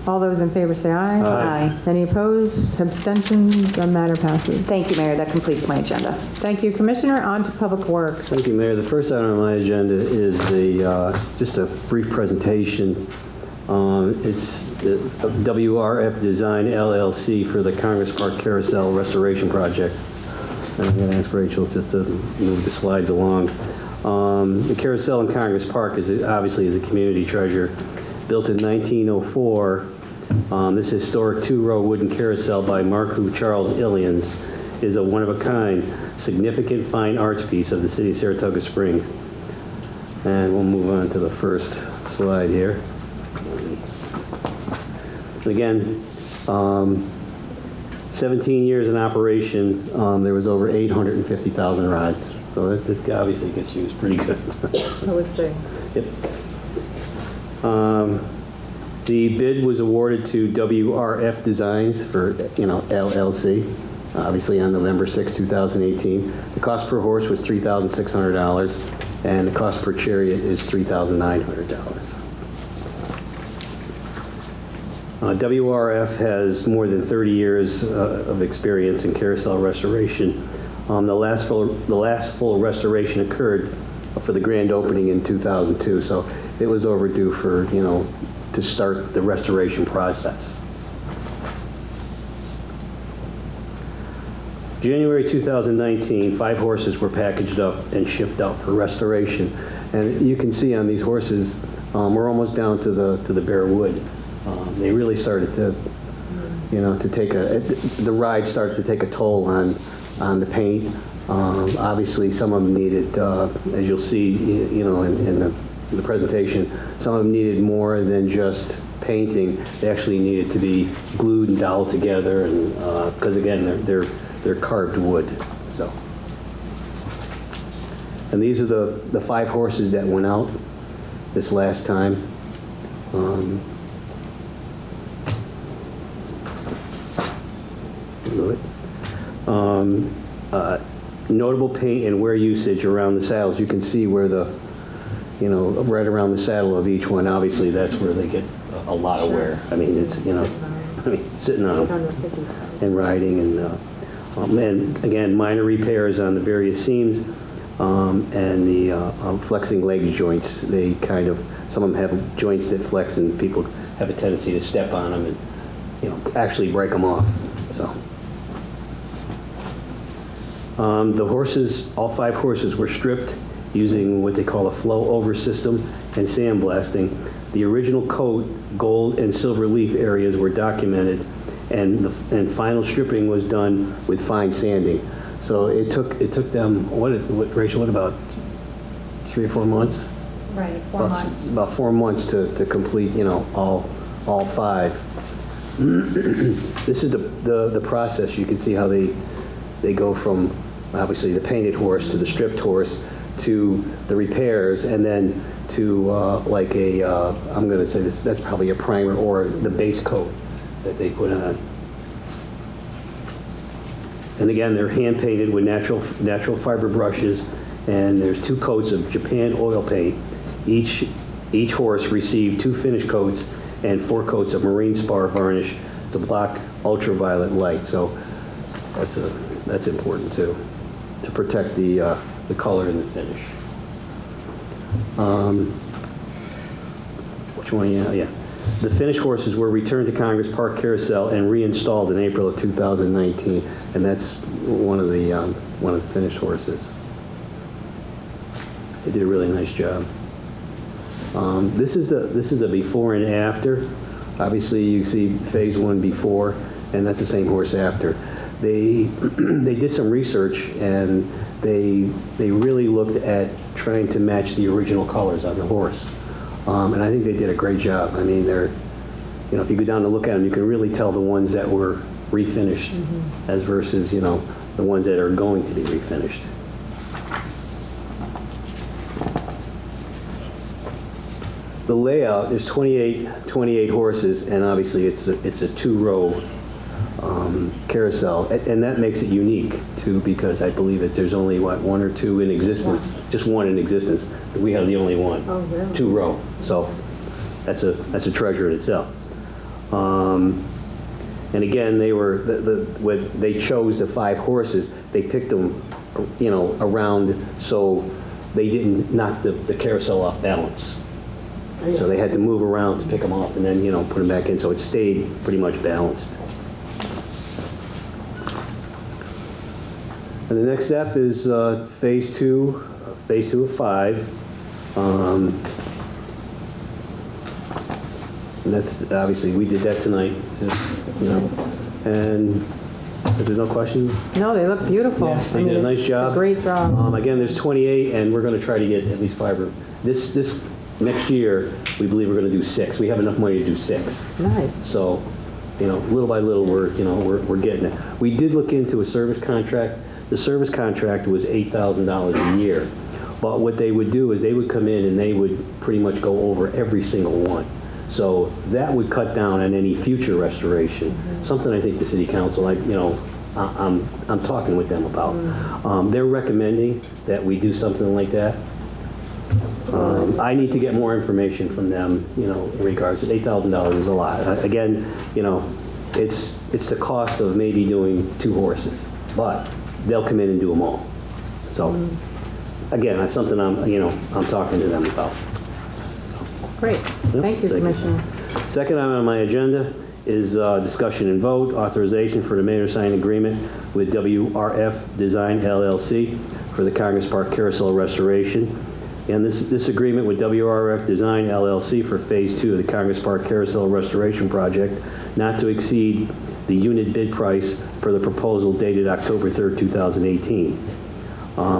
All those in favor say aye. Aye. Any opposed? Abstentions? The matter passes. Thank you, Mayor. That completes my agenda. Thank you, Commissioner. On to Public Works. Thank you, Mayor. The first item on my agenda is just a brief presentation. It's the WRF Design LLC for the Congress Park Carousel Restoration Project. And I'm going to ask Rachel just to move the slides along. The carousel in Congress Park obviously is a community treasure. Built in 1904, this historic 2-row wooden carousel by Marco Charles Illians is a one-of-a-kind, significant fine arts piece of the city of Saratoga Springs. And we'll move on to the first slide here. Again, 17 years in operation, there was over 850,000 rides. So it obviously gets used pretty good. I would say. Yep. The bid was awarded to WRF Designs for, LLC, obviously on November 6, 2018. The cost per horse was $3,600, and the cost per chariot is $3,900. WRF has more than 30 years of experience in carousel restoration. The last full restoration occurred for the grand opening in 2002, so it was overdue for, to start the restoration process. January 2019, 5 horses were packaged up and shipped out for restoration. And you can see on these horses, we're almost down to the bare wood. They really started to, to take the ride started to take a toll on the paint. Obviously, some of them needed, as you'll see, in the presentation, some of them needed more than just painting. They actually needed to be glued and doweled together, and because again, they're carved wood. So, and these are the 5 horses that went out this last time. Notable paint and wear usage around the saddles. You can see where right around the saddle of each one. Obviously, that's where they get a lot of wear. I mean, it's I mean, sitting on them and riding. And again, minor repairs on the various seams and the flexing leg joints. They kind of, some of them have joints that flex and people have a tendency to step on them and, you know, actually break them off. So. The horses, all 5 horses were stripped using what they call a flow over system and sandblasting. The original coat, gold and silver leaf areas were documented, and final stripping was done with fine sanding. So it took them, Rachel, what about 3 or 4 months? Right, 4 months. About 4 months to complete, you know, all 5. This is the process. You can see how they go from obviously the painted horse to the stripped horse to the repairs, and then to like a, I'm going to say this, that's probably a primer or the base coat that they put on. And again, they're hand painted with natural fiber brushes, and there's 2 coats of Japan oil paint. Each horse received 2 finish coats and 4 coats of marine spar varnish to block ultraviolet light. So that's important too, to protect the color and the finish. Which one? Yeah. The finished horses were returned to Congress Park Carousel and reinstalled in April of 2019, and that's one of the finished horses. They did a really nice job. This is a before and after. Obviously, you see phase 1 before, and that's the same horse after. They did some research, and they really looked at trying to match the original colors on the horse, and I think they did a great job. I mean, they're, you know, if you go down to look at them, you can really tell the ones that were refinished as versus, you know, the ones that are going to be refinished. The layout, there's 28 horses, and obviously it's a 2-row carousel, and that makes it unique too, because I believe that there's only 1 or 2 in existence, just 1 in existence. We have the only one, 2-row. So that's a treasure in itself. And again, when they chose the 5 horses, they picked them, you know, around so they didn't knock the carousel off balance. So they had to move around to pick them off and then, you know, put them back in, so it stayed pretty much balanced. And the next step is phase 2 of 5. And that's, obviously, we did that tonight, you know. And if there's no questions? No, they look beautiful. Yeah, they did a nice job. Great job. Again, there's 28, and we're going to try to get at least 5. This next year, we believe we're going to do 6. We have enough money to do 6. Nice. So, you know, little by little, we're getting it. We did look into a service contract. The service contract was $8,000 a year. But what they would do is they would come in and they would pretty much go over every single one. So that would cut down on any future restoration. Something I think the city council, I'm talking with them about. They're recommending that we do something like that. I need to get more information from them, you know, in regards to $8,000 is a lot. Again, you know, it's the cost of maybe doing 2 horses, but they'll come in and do them all. So again, that's something I'm talking to them about. Great. Thank you, Commissioner. Second item on my agenda is discussion and vote, authorization for the mayor to sign agreement with WRF Design LLC for the Congress Park Carousel restoration. And this agreement with WRF Design LLC for Phase 2 of the Congress Park Carousel Restoration Project, not to exceed the unit bid price for the proposal dated October 3rd, 2018.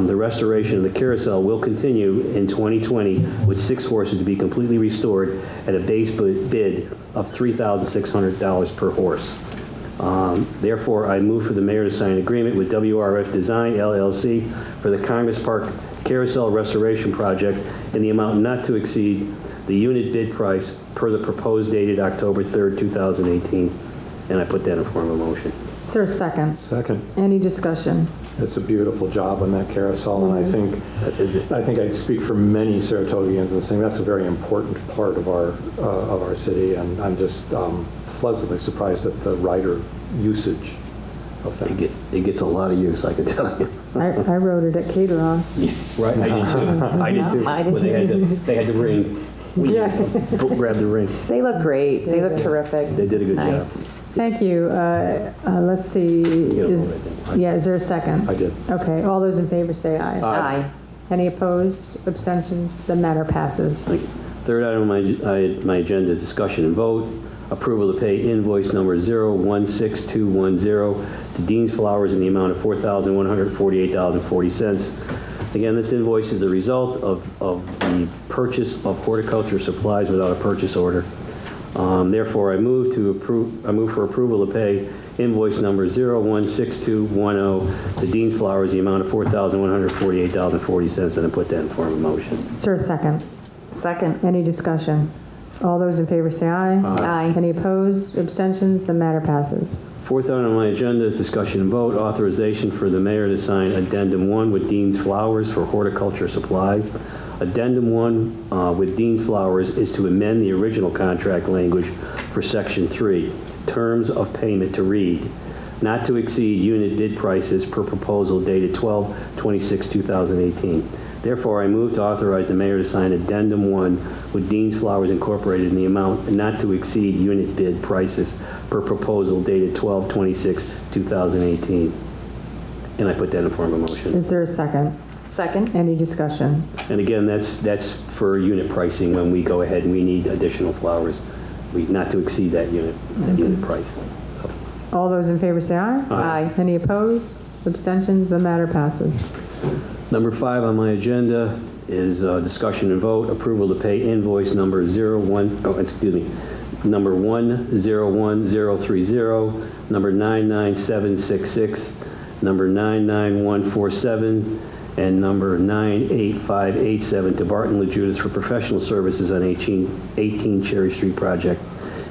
The restoration of the carousel will continue in 2020 with 6 horses to be completely restored at a base bid of $3,600 per horse. Therefore, I move for the mayor to sign an agreement with WRF Design LLC for the Congress Park Carousel Restoration Project in the amount not to exceed the unit bid price per the proposed dated October 3rd, 2018. And I put that in form of a motion. Is there a second? Second. Any discussion? It's a beautiful job on that carousel, and I think I'd speak for many Saratogians in saying that's a very important part of our city, and I'm just pleasantly surprised at the writer usage of that. It gets a lot of use, I can tell you. I wrote it at Cateros. Right, I did too. I did too. I did When they had the ring. Yeah. Grab the ring. They look great. They look terrific. They did a good Nice. job. Thank you. Let's see. Is there a second? I did. Okay, all those in favor say aye. Aye. Any opposed? Abstentions? The matter passes. Third item on my agenda is discussion and vote. Approval to pay invoice number 016210 to Dean's Flowers in the amount of $4,148.40. Again, this invoice is the result of the purchase of horticulture supplies without a purchase order. Therefore, I move for approval to pay invoice number 016210 to Dean's Flowers, the amount of $4,148.40, and I put that in form of motion. Is there a second? Second. Any discussion? All those in favor say aye. Aye. Any opposed? Abstentions? The matter passes. Fourth item on my agenda is discussion and vote, authorization for the mayor to sign Addendum 1 with Dean's Flowers for horticulture supplies. Addendum 1 with Dean's Flowers is to amend the original contract language for Section 3, terms of payment to read, not to exceed unit bid prices per proposal dated 12/26/2018. Therefore, I move to authorize the mayor to sign Addendum 1 with Dean's Flowers Incorporated in the amount not to exceed unit bid prices per proposal dated 12/26/2018. And I put that in form of motion. Is there a second? Second. Any discussion? And again, that's for unit pricing when we go ahead and we need additional flowers. Not to exceed that unit price. All those in favor say aye. Aye. Any opposed? Abstentions? The matter passes. Number 5 on my agenda is discussion and vote, approval to pay invoice number number 101030, number 99766, number 99147, and number 98587 to Barton LaJudas for professional services on 18 Cherry Street project.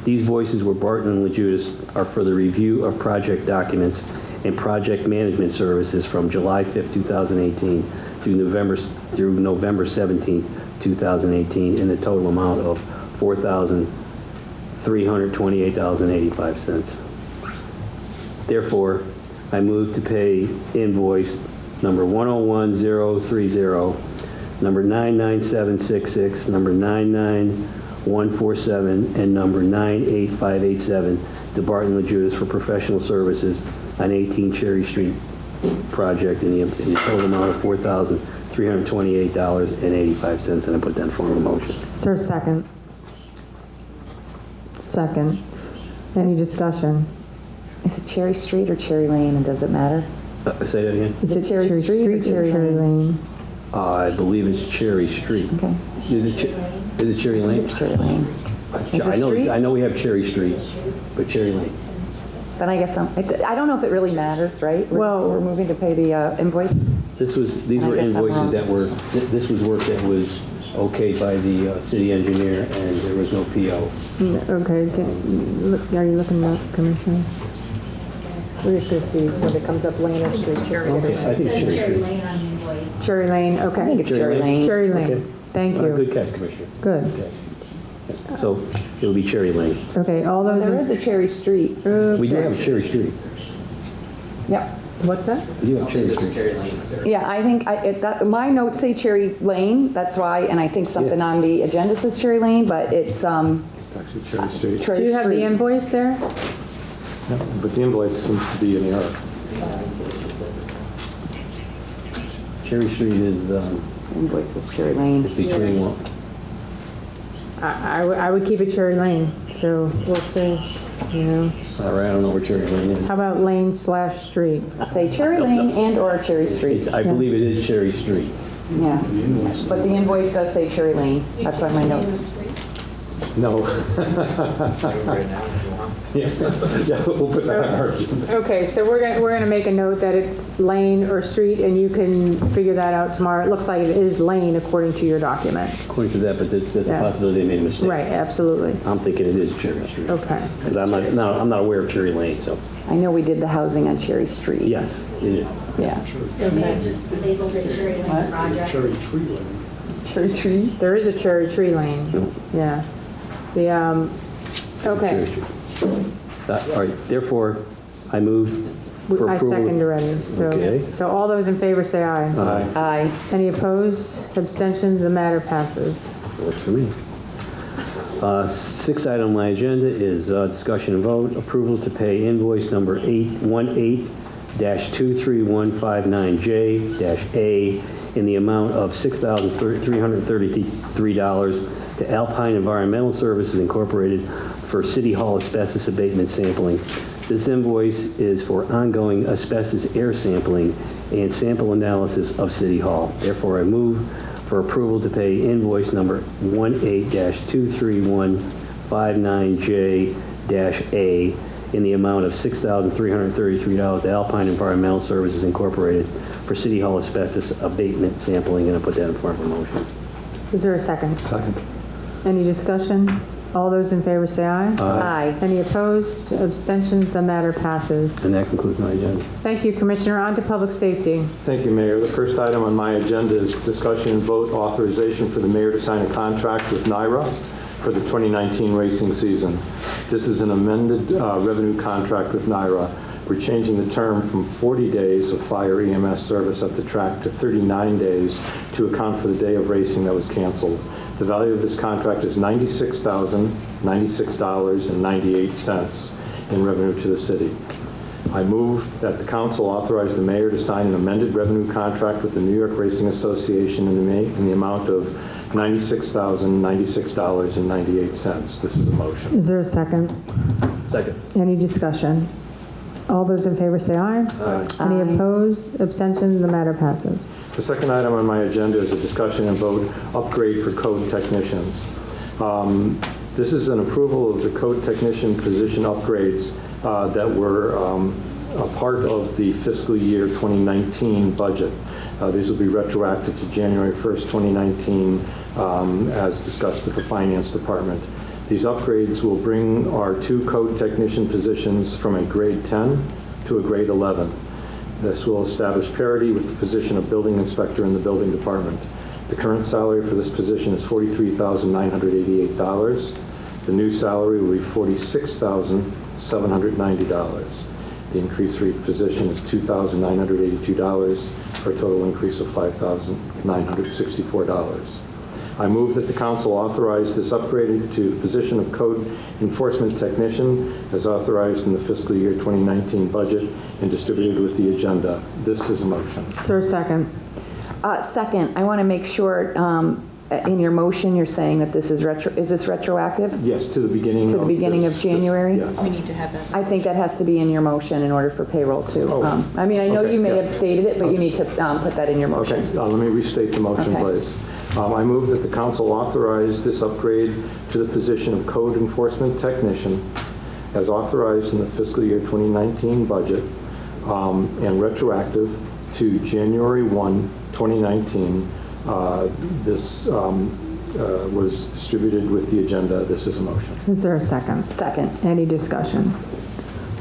These voices were Barton and LaJudas are for the review of project documents and project management services from July 5th, 2018 through November 17th, 2018 in the total amount of $4,328.85. Therefore, I move to pay invoice number 101030, number 99766, number 99147, and number 98587 to Barton LaJudas for professional services on 18 Cherry Street project in the total amount of $4,328.85, and I put that in form of motion. Is there a second? Second. Any discussion? Is it Cherry Street or Cherry Lane, and does it matter? Say that again? Is it Cherry Street or Cherry Lane? I believe it's Cherry Street. Okay. Is it Cherry Lane? It's Cherry Lane. Is it street? I know we have Cherry Street, but Cherry Lane. Then I guess I don't know if it really matters, right? We're moving to pay the invoice. These were I guess I'm invoices wrong. that were, this was work that was okayed by the city engineer, and there was no PO. Okay. Are you looking up, Commissioner? We're just going to see when it comes up Lane or Street, Cherry. Okay, I think it's Cherry Street. Lane on the invoice. Cherry Lane, okay. I think it's Cherry Lane. Cherry Lane. Okay. Thank you. Good catch, Commissioner. Good. Okay. So it will be Cherry Lane. Okay, all those. There is a Cherry Street. We do have Cherry Street. Yep. What's that? We do have Cherry Street. Yeah, I think my notes say Cherry Lane, that's why, and I think something on the agenda says Cherry Lane, but it's It's actually Cherry Street. Do you have the invoice there? No, but the invoice seems to be in error. Cherry Street is invoice is Cherry Lane. between what? I would keep it Cherry Lane, so we'll see, you know. All right, I don't know where Cherry Lane is. How about Lane/Street? Say Cherry Lane and or Cherry Street. I believe it is Cherry Street. Yeah, but the invoice does say Cherry Lane. That's on my notes. No. Yeah, we'll put that on ours. Okay, so we're gonna make a note that it's Lane or Street, and you can figure that out tomorrow. It looks like it is Lane according to your documents. According to that, but there's a Yeah. possibility they made a mistake. Right, absolutely. I'm thinking it is Cherry Street. Okay. Because I'm not aware of Cherry Lane, so. I know we did the housing on Cherry Street. Yes, it is. Yeah. They may have just labeled it Cherry Lane project. Cherry Tree Lane. Cherry Tree? There is a Cherry Tree Lane. Yeah. The, okay. All right, therefore, I move for I approval. second already. Okay. So all those in favor say aye. Aye. Aye. Any opposed? Abstentions? The matter passes. Works for me. Sixth item on my agenda is discussion and vote, approval to pay invoice number 818-23159J-A in the amount of $6,333 to Alpine Environmental Services Incorporated for City Hall asbestos abatement sampling. This invoice is for ongoing asbestos air sampling and sample analysis of City Hall. Therefore, I move for approval to pay invoice number 18-23159J-A in the amount of $6,333 to Alpine Environmental Services Incorporated for City Hall asbestos abatement sampling, and I put that in form of a motion. Is there a second? Second. Any discussion? All those in favor say aye. Aye. Any opposed? Abstentions? The matter passes. And that concludes my agenda. Thank you, Commissioner. On to public safety. Thank you, Mayor. The first item on my agenda is discussion and vote authorization for the mayor to sign a contract with NYRA for the 2019 racing season. This is an amended revenue contract with NYRA. We're changing the term from 40 days of fire EMS service at the track to 39 days to account for the day of racing that was canceled. The value of this contract is $96,096.98 in revenue to the city. I move that the council authorize the mayor to sign an amended revenue contract with the New York Racing Association in the amount of $96,096.98. This is a motion. Is there a second? Second. Any discussion? All those in favor say aye. Aye. Any opposed? Abstentions? The matter passes. The second item on my agenda is a discussion and vote upgrade for code technicians. This is an approval of the code technician position upgrades that were a part of the fiscal year 2019 budget. These will be retroactive to January 1st, 2019, as discussed with the Finance Department. These upgrades will bring our 2 code technician positions from a grade 10 to a grade 11. This will establish parity with the position of building inspector in the building department. The current salary for this position is $43,988. The new salary will be $46,790. The increase for each position is $2,982 for a total increase of $5,964. I move that the council authorize this upgrade to the position of code enforcement technician as authorized in the fiscal year 2019 budget and distributed with the agenda. This is a motion. Is there a second? Second, I want to make sure in your motion you're saying that this is this retroactive? Yes, to the beginning of January? Yes. We need to have that. I think that has to be in your motion in order for payroll too. Oh, I mean, I know okay, you may yeah. have stated it, but you need to put that in your motion. Okay, let me restate the motion, Okay. please. I move that the council authorize this upgrade to the position of code enforcement technician as authorized in the fiscal year 2019 budget and retroactive to January 1, 2019. This was distributed with the agenda. This is a motion. Is there a second? Second. Any discussion?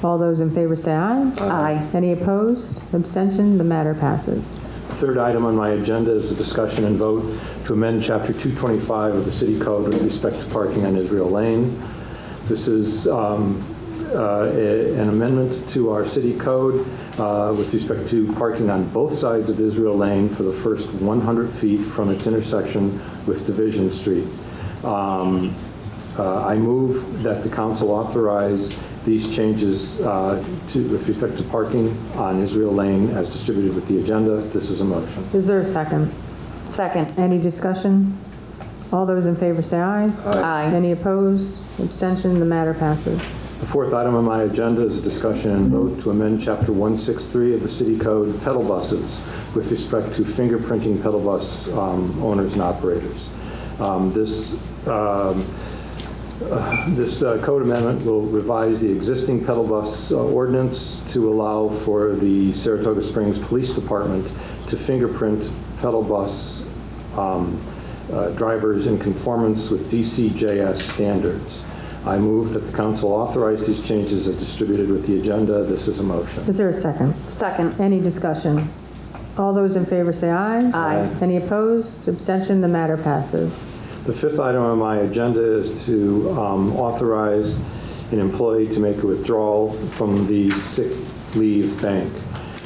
All those in favor say aye. Aye. Any opposed? Abstention? The matter passes. The third item on my agenda is a discussion and vote to amend Chapter 225 of the City Code with respect to parking on Israel Lane. This is an amendment to our City Code with respect to parking on both sides of Israel Lane for the first 100 feet from its intersection with Division Street. I move that the council authorize these changes with respect to parking on Israel Lane as distributed with the agenda. This is a motion. Is there a second? Second. Any discussion? All those in favor say aye. Aye. Any opposed? Abstention? The matter passes. The fourth item on my agenda is a discussion and vote to amend Chapter 163 of the City Code, pedal buses, with respect to fingerprinting pedal bus owners and operators. This code amendment will revise the existing pedal bus ordinance to allow for the Saratoga Springs Police Department to fingerprint pedal bus drivers in conformance with DCJS standards. I move that the council authorize these changes as distributed with the agenda. This is a motion. Is there a second? Second. Any discussion? All those in favor say aye. Aye. Any opposed? Abstention? The matter passes. The fifth item on my agenda is to authorize an employee to make a withdrawal from the sick leave bank.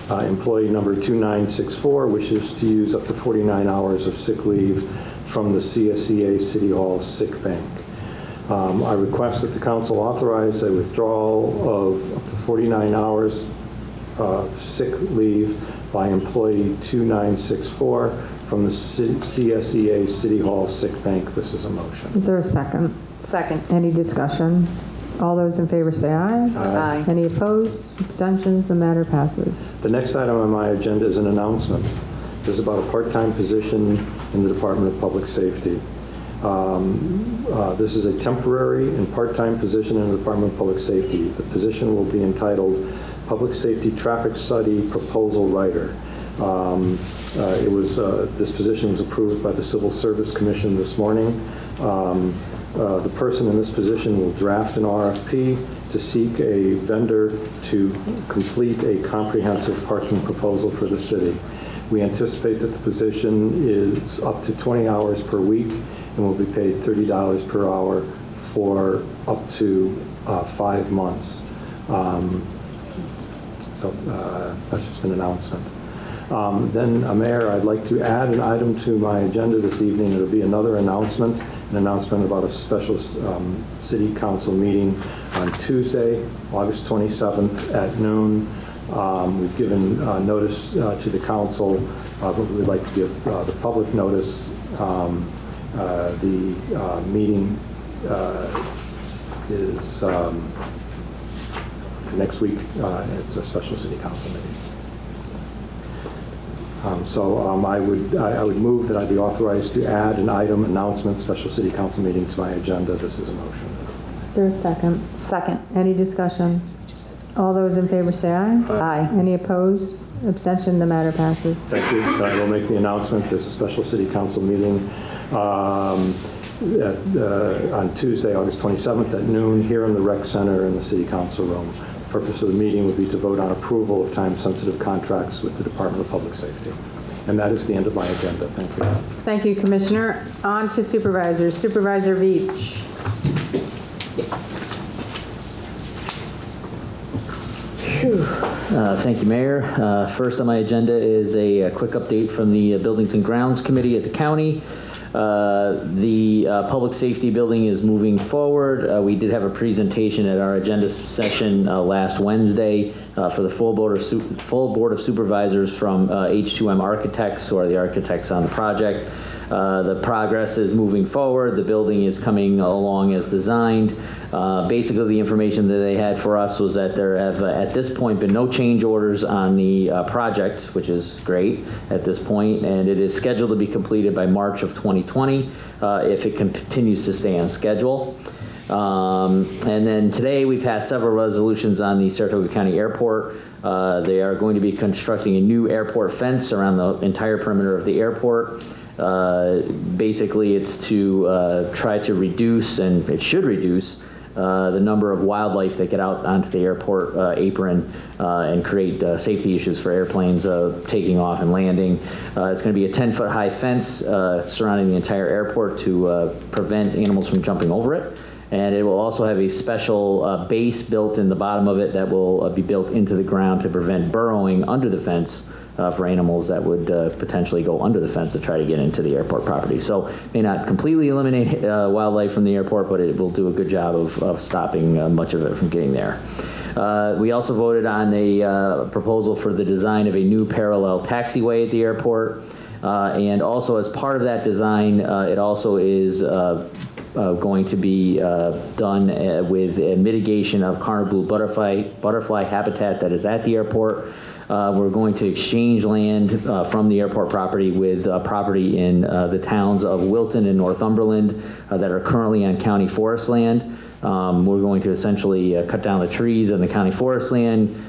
Employee number 2964 wishes to use up to 49 hours of sick leave from the CSEA City Hall sick bank. I request that the council authorize a withdrawal of up to 49 hours of sick leave by employee 2964 from the CSEA City Hall sick bank. This is a motion. Is there a second? Second. Any discussion? All those in favor say aye. Aye. Any opposed? Abstentions? The matter passes. The next item on my agenda is an announcement. There's about a part-time position in the Department of Public Safety. This is a temporary and part-time position in the Department of Public Safety. The position will be entitled Public Safety Traffic Study Proposal Writer. This position was approved by the Civil Service Commission this morning. The person in this position will draft an RFP to seek a vendor to complete a comprehensive parking proposal for the city. We anticipate that the position is up to 20 hours per week and will be paid $30 per hour for up to 5 months. That's just an announcement. Then, Mayor, I'd like to add an item to my agenda this evening. It'll be another announcement, an announcement about a special city council meeting on Tuesday, August 27th at noon. We've given notice to the council, but we'd like to give the public notice. The meeting is next week. It's a special city council meeting. I would move that I be authorized to add an item, announcement, special city council meeting to my agenda. This is a motion. Is there a second? Second. Any discussion? All those in favor say aye. Aye. Any opposed? Abstention? The matter passes. Thank you. I will make the announcement. This special city council meeting on Tuesday, August 27th at noon here in the Rec Center in the City Council room. The purpose of the meeting would be to vote on approval of time-sensitive contracts with the Department of Public Safety. And that is the end of my agenda. Thank you. Thank you, Commissioner. On to supervisors. Supervisor Veach. Thank you, Mayor. First on my agenda is a quick update from the Buildings and Grounds Committee at the county. The public safety building is moving forward. We did have a presentation at our agenda session last Wednesday for the full board of supervisors from H2M Architects, who are the architects on the project. The progress is moving forward. The building is coming along as designed. Basically, the information that they had for us was that there have, at this point, been no change orders on the project, which is great at this point, and it is scheduled to be completed by March of 2020 if it continues to stay on schedule. And then today, we passed several resolutions on the Saratoga County Airport. They are going to be constructing a new airport fence around the entire perimeter of the airport. Basically, it's to try to reduce, and it should reduce, the number of wildlife that get out onto the airport apron and create safety issues for airplanes taking off and landing. It's going to be a 10-foot high fence surrounding the entire airport to prevent animals from jumping over it. And it will also have a special base built in the bottom of it that will be built into the ground to prevent burrowing under the fence for animals that would potentially go under the fence to try to get into the airport property. So may not completely eliminate wildlife from the airport, but it will do a good job of stopping much of it from getting there. We also voted on a proposal for the design of a new parallel taxiway at the airport. And also as part of that design, it also is going to be done with a mitigation of carnal blue butterfly habitat that is at the airport. We're going to exchange land from the airport property with property in the towns of Wilton and Northumberland that are currently on county forest land. We're going to essentially cut down the trees on the county forest land,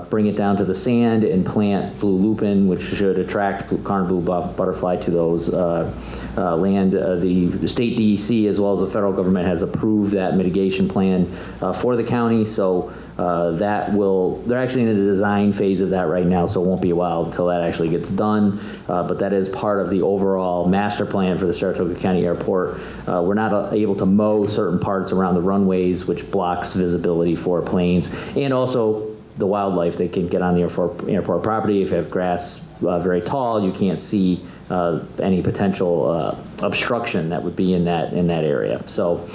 bring it down to the sand, and plant blue lupin, which should attract carnal blue butterfly to those land. The state DEC as well as the federal government has approved that mitigation plan for the county. So they're actually in the design phase of that right now, so it won't be a while until that actually gets done. But that is part of the overall master plan for the Saratoga County Airport. We're not able to mow certain parts around the runway runways, which blocks visibility for planes, and also the wildlife. They can get on the airport property. If you have grass very tall, you can't see any potential obstruction that would be in that area. So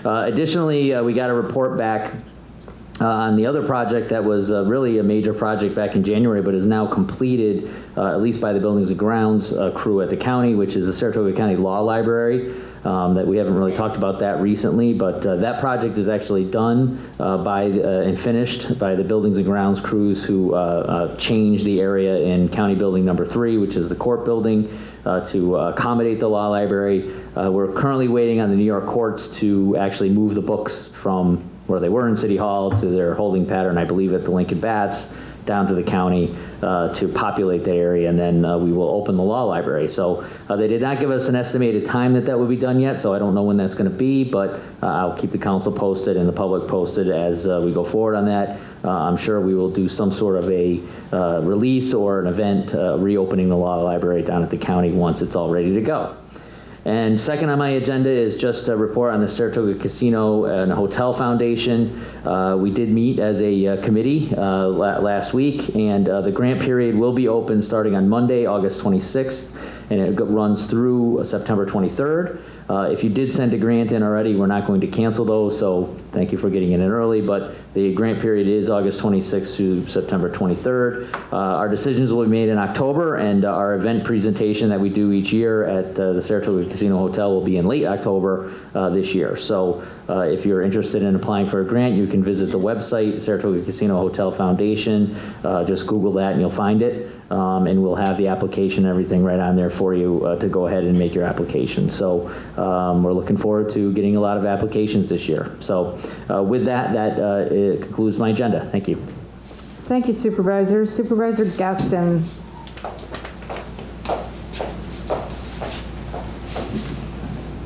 additionally, we got a report back on the other project that was really a major project back in January, but is now completed, at least by the Buildings and Grounds crew at the county, which is the Saratoga County Law Library. That we haven't really talked about that recently, but that project is actually done and finished by the Buildings and Grounds crews who changed the area in County Building Number 3, which is the court building, to accommodate the law library. We're currently waiting on the New York courts to actually move the books from where they were in City Hall to their holding pattern, I believe, at the Lincoln Baths, down to the county to populate the area, and then we will open the law library. So they did not give us an estimated time that would be done yet, so I don't know when that's going to be, but I'll keep the council posted and the public posted as we go forward on that. I'm sure we will do some sort of a release or an event reopening the law library down at the county once it's all ready to go. And second on my agenda is just a report on the Saratoga Casino and Hotel Foundation. We did meet as a committee last week, and the grant period will be open starting on Monday, August 26th, and it runs through September 23rd. If you did send a grant in already, we're not going to cancel those, so thank you for getting it in early, but the grant period is August 26th through September 23rd. Our decisions will be made in October, and our event presentation that we do each year at the Saratoga Casino Hotel will be in late October this year. So if you're interested in applying for a grant, you can visit the website, Saratoga Casino Hotel Foundation. Just Google that and you'll find it. And we'll have the application and everything right on there for you to go ahead and make your application. So we're looking forward to getting a lot of applications this year. So with that, it concludes my agenda. Thank you. Thank you, Supervisor. Supervisor Gaston.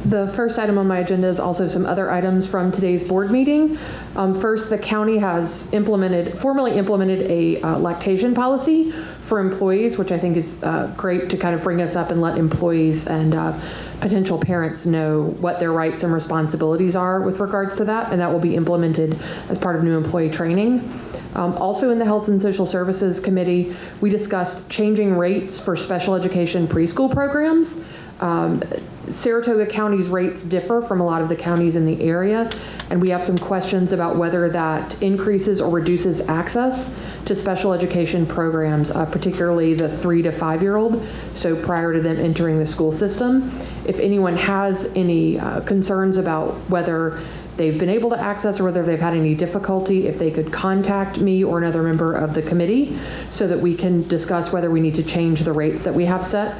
The first item on my agenda is also some other items from today's board meeting. First, the county has formally implemented a lactation policy for employees, which I think is great to kind of bring us up and let employees and potential parents know what their rights and responsibilities are with regards to that, and that will be implemented as part of new employee training. Also in the Health and Social Services Committee, we discussed changing rates for special education preschool programs. Saratoga County's rates differ from a lot of the counties in the area, and we have some questions about whether that increases or reduces access to special education programs, particularly the 3 to 5 year old, so prior to them entering the school system. If anyone has any concerns about whether they've been able to access or whether they've had any difficulty, if they could contact me or another member of the committee so that we can discuss whether we need to change the rates that we have set.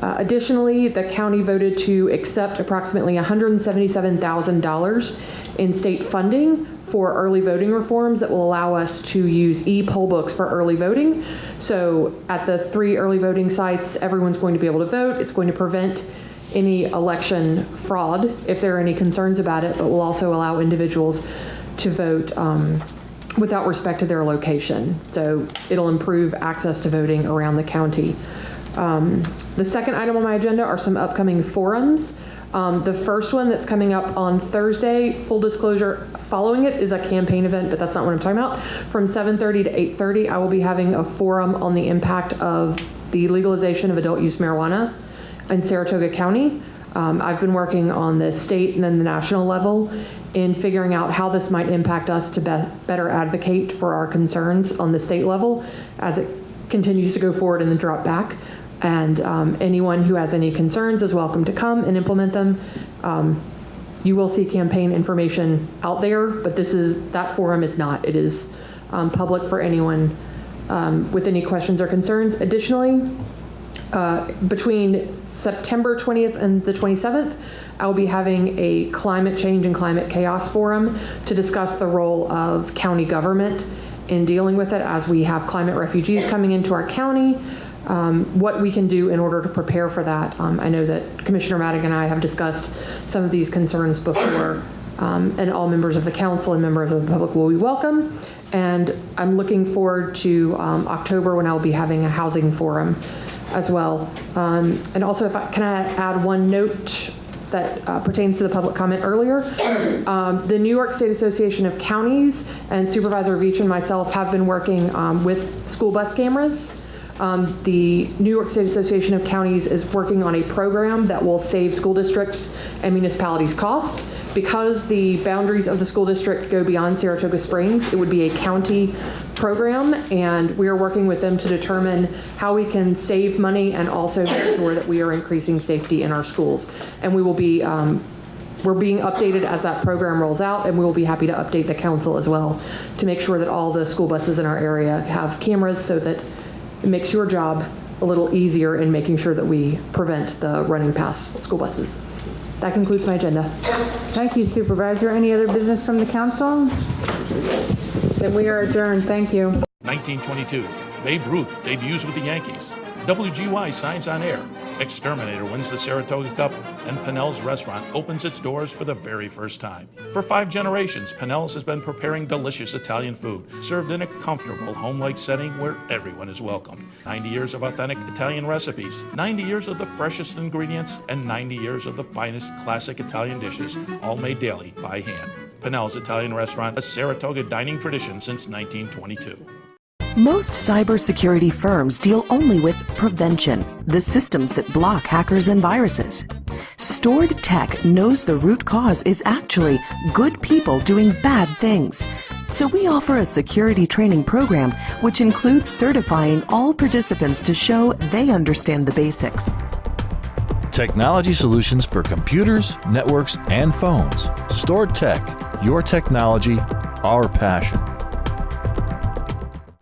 Additionally, the county voted to accept approximately $177,000 in state funding for early voting reforms that will allow us to use e-poll books for early voting. So at the 3 early voting sites, everyone's going to be able to vote. It's going to prevent any election fraud if there are any concerns about it, but will also allow individuals to vote without respect to their location. So it'll improve access to voting around the county. The second item on my agenda are some upcoming forums. The first one that's coming up on Thursday, full disclosure, following it is a campaign event, but that's not what I'm talking about. From 7:30 to 8:30, I will be having a forum on the impact of the legalization of adult use marijuana in Saratoga County. I've been working on the state and then the national level in figuring out how this might impact us to better advocate for our concerns on the state level as it continues to go forward and then drop back. And anyone who has any concerns is welcome to come and implement them. You will see campaign information out there, but that forum is not. It is public for anyone with any questions or concerns. Additionally, between September 20th and the 27th, I will be having a climate change and climate chaos forum to discuss the role of county government in dealing with it as we have climate refugees coming into our county. What we can do in order to prepare for that. I know that Commissioner Madigan and I have discussed some of these concerns before, and all members of the council and members of the public will be welcome. And I'm looking forward to October when I'll be having a housing forum as well. And also, can I add one note that pertains to the public comment earlier. The New York State Association of Counties and Supervisor Veach and myself have been working with school bus cameras. The New York State Association of Counties is working on a program that will save school districts and municipalities costs. Because the boundaries of the school district go beyond Saratoga Springs, it would be a county program, and we are working with them to determine how we can save money and also make sure that we are increasing safety in our schools. And we will be, we're being updated as that program rolls out, and we will be happy to update the council as well to make sure that all the school buses in our area have cameras so that it makes your job a little easier in making sure that we prevent the running past school buses. That concludes my agenda. Thank you, Supervisor. Any other business from the council? Then we are adjourned. Thank you. 1922, Babe Ruth debuts with the Yankees. WGY signs on air. Exterminator wins the Saratoga Cup, and Pinnell's restaurant opens its doors for the very first time. For 5 generations, Pinnell's has been preparing delicious Italian food, served in a comfortable, home-like setting where everyone is welcomed. 90 years of authentic Italian recipes, 90 years of the freshest ingredients, and 90 years of the finest classic Italian dishes, all made daily by hand. Pinnell's Italian Restaurant, a Saratoga dining tradition since 1922. Most cybersecurity firms deal only with prevention, the systems that block hackers and viruses. Stored Tech knows the root cause is actually good people doing bad things. So we offer a security training program which includes certifying all participants to show they understand the basics. Technology solutions for computers, networks, and phones. Stored Tech, your technology, our passion.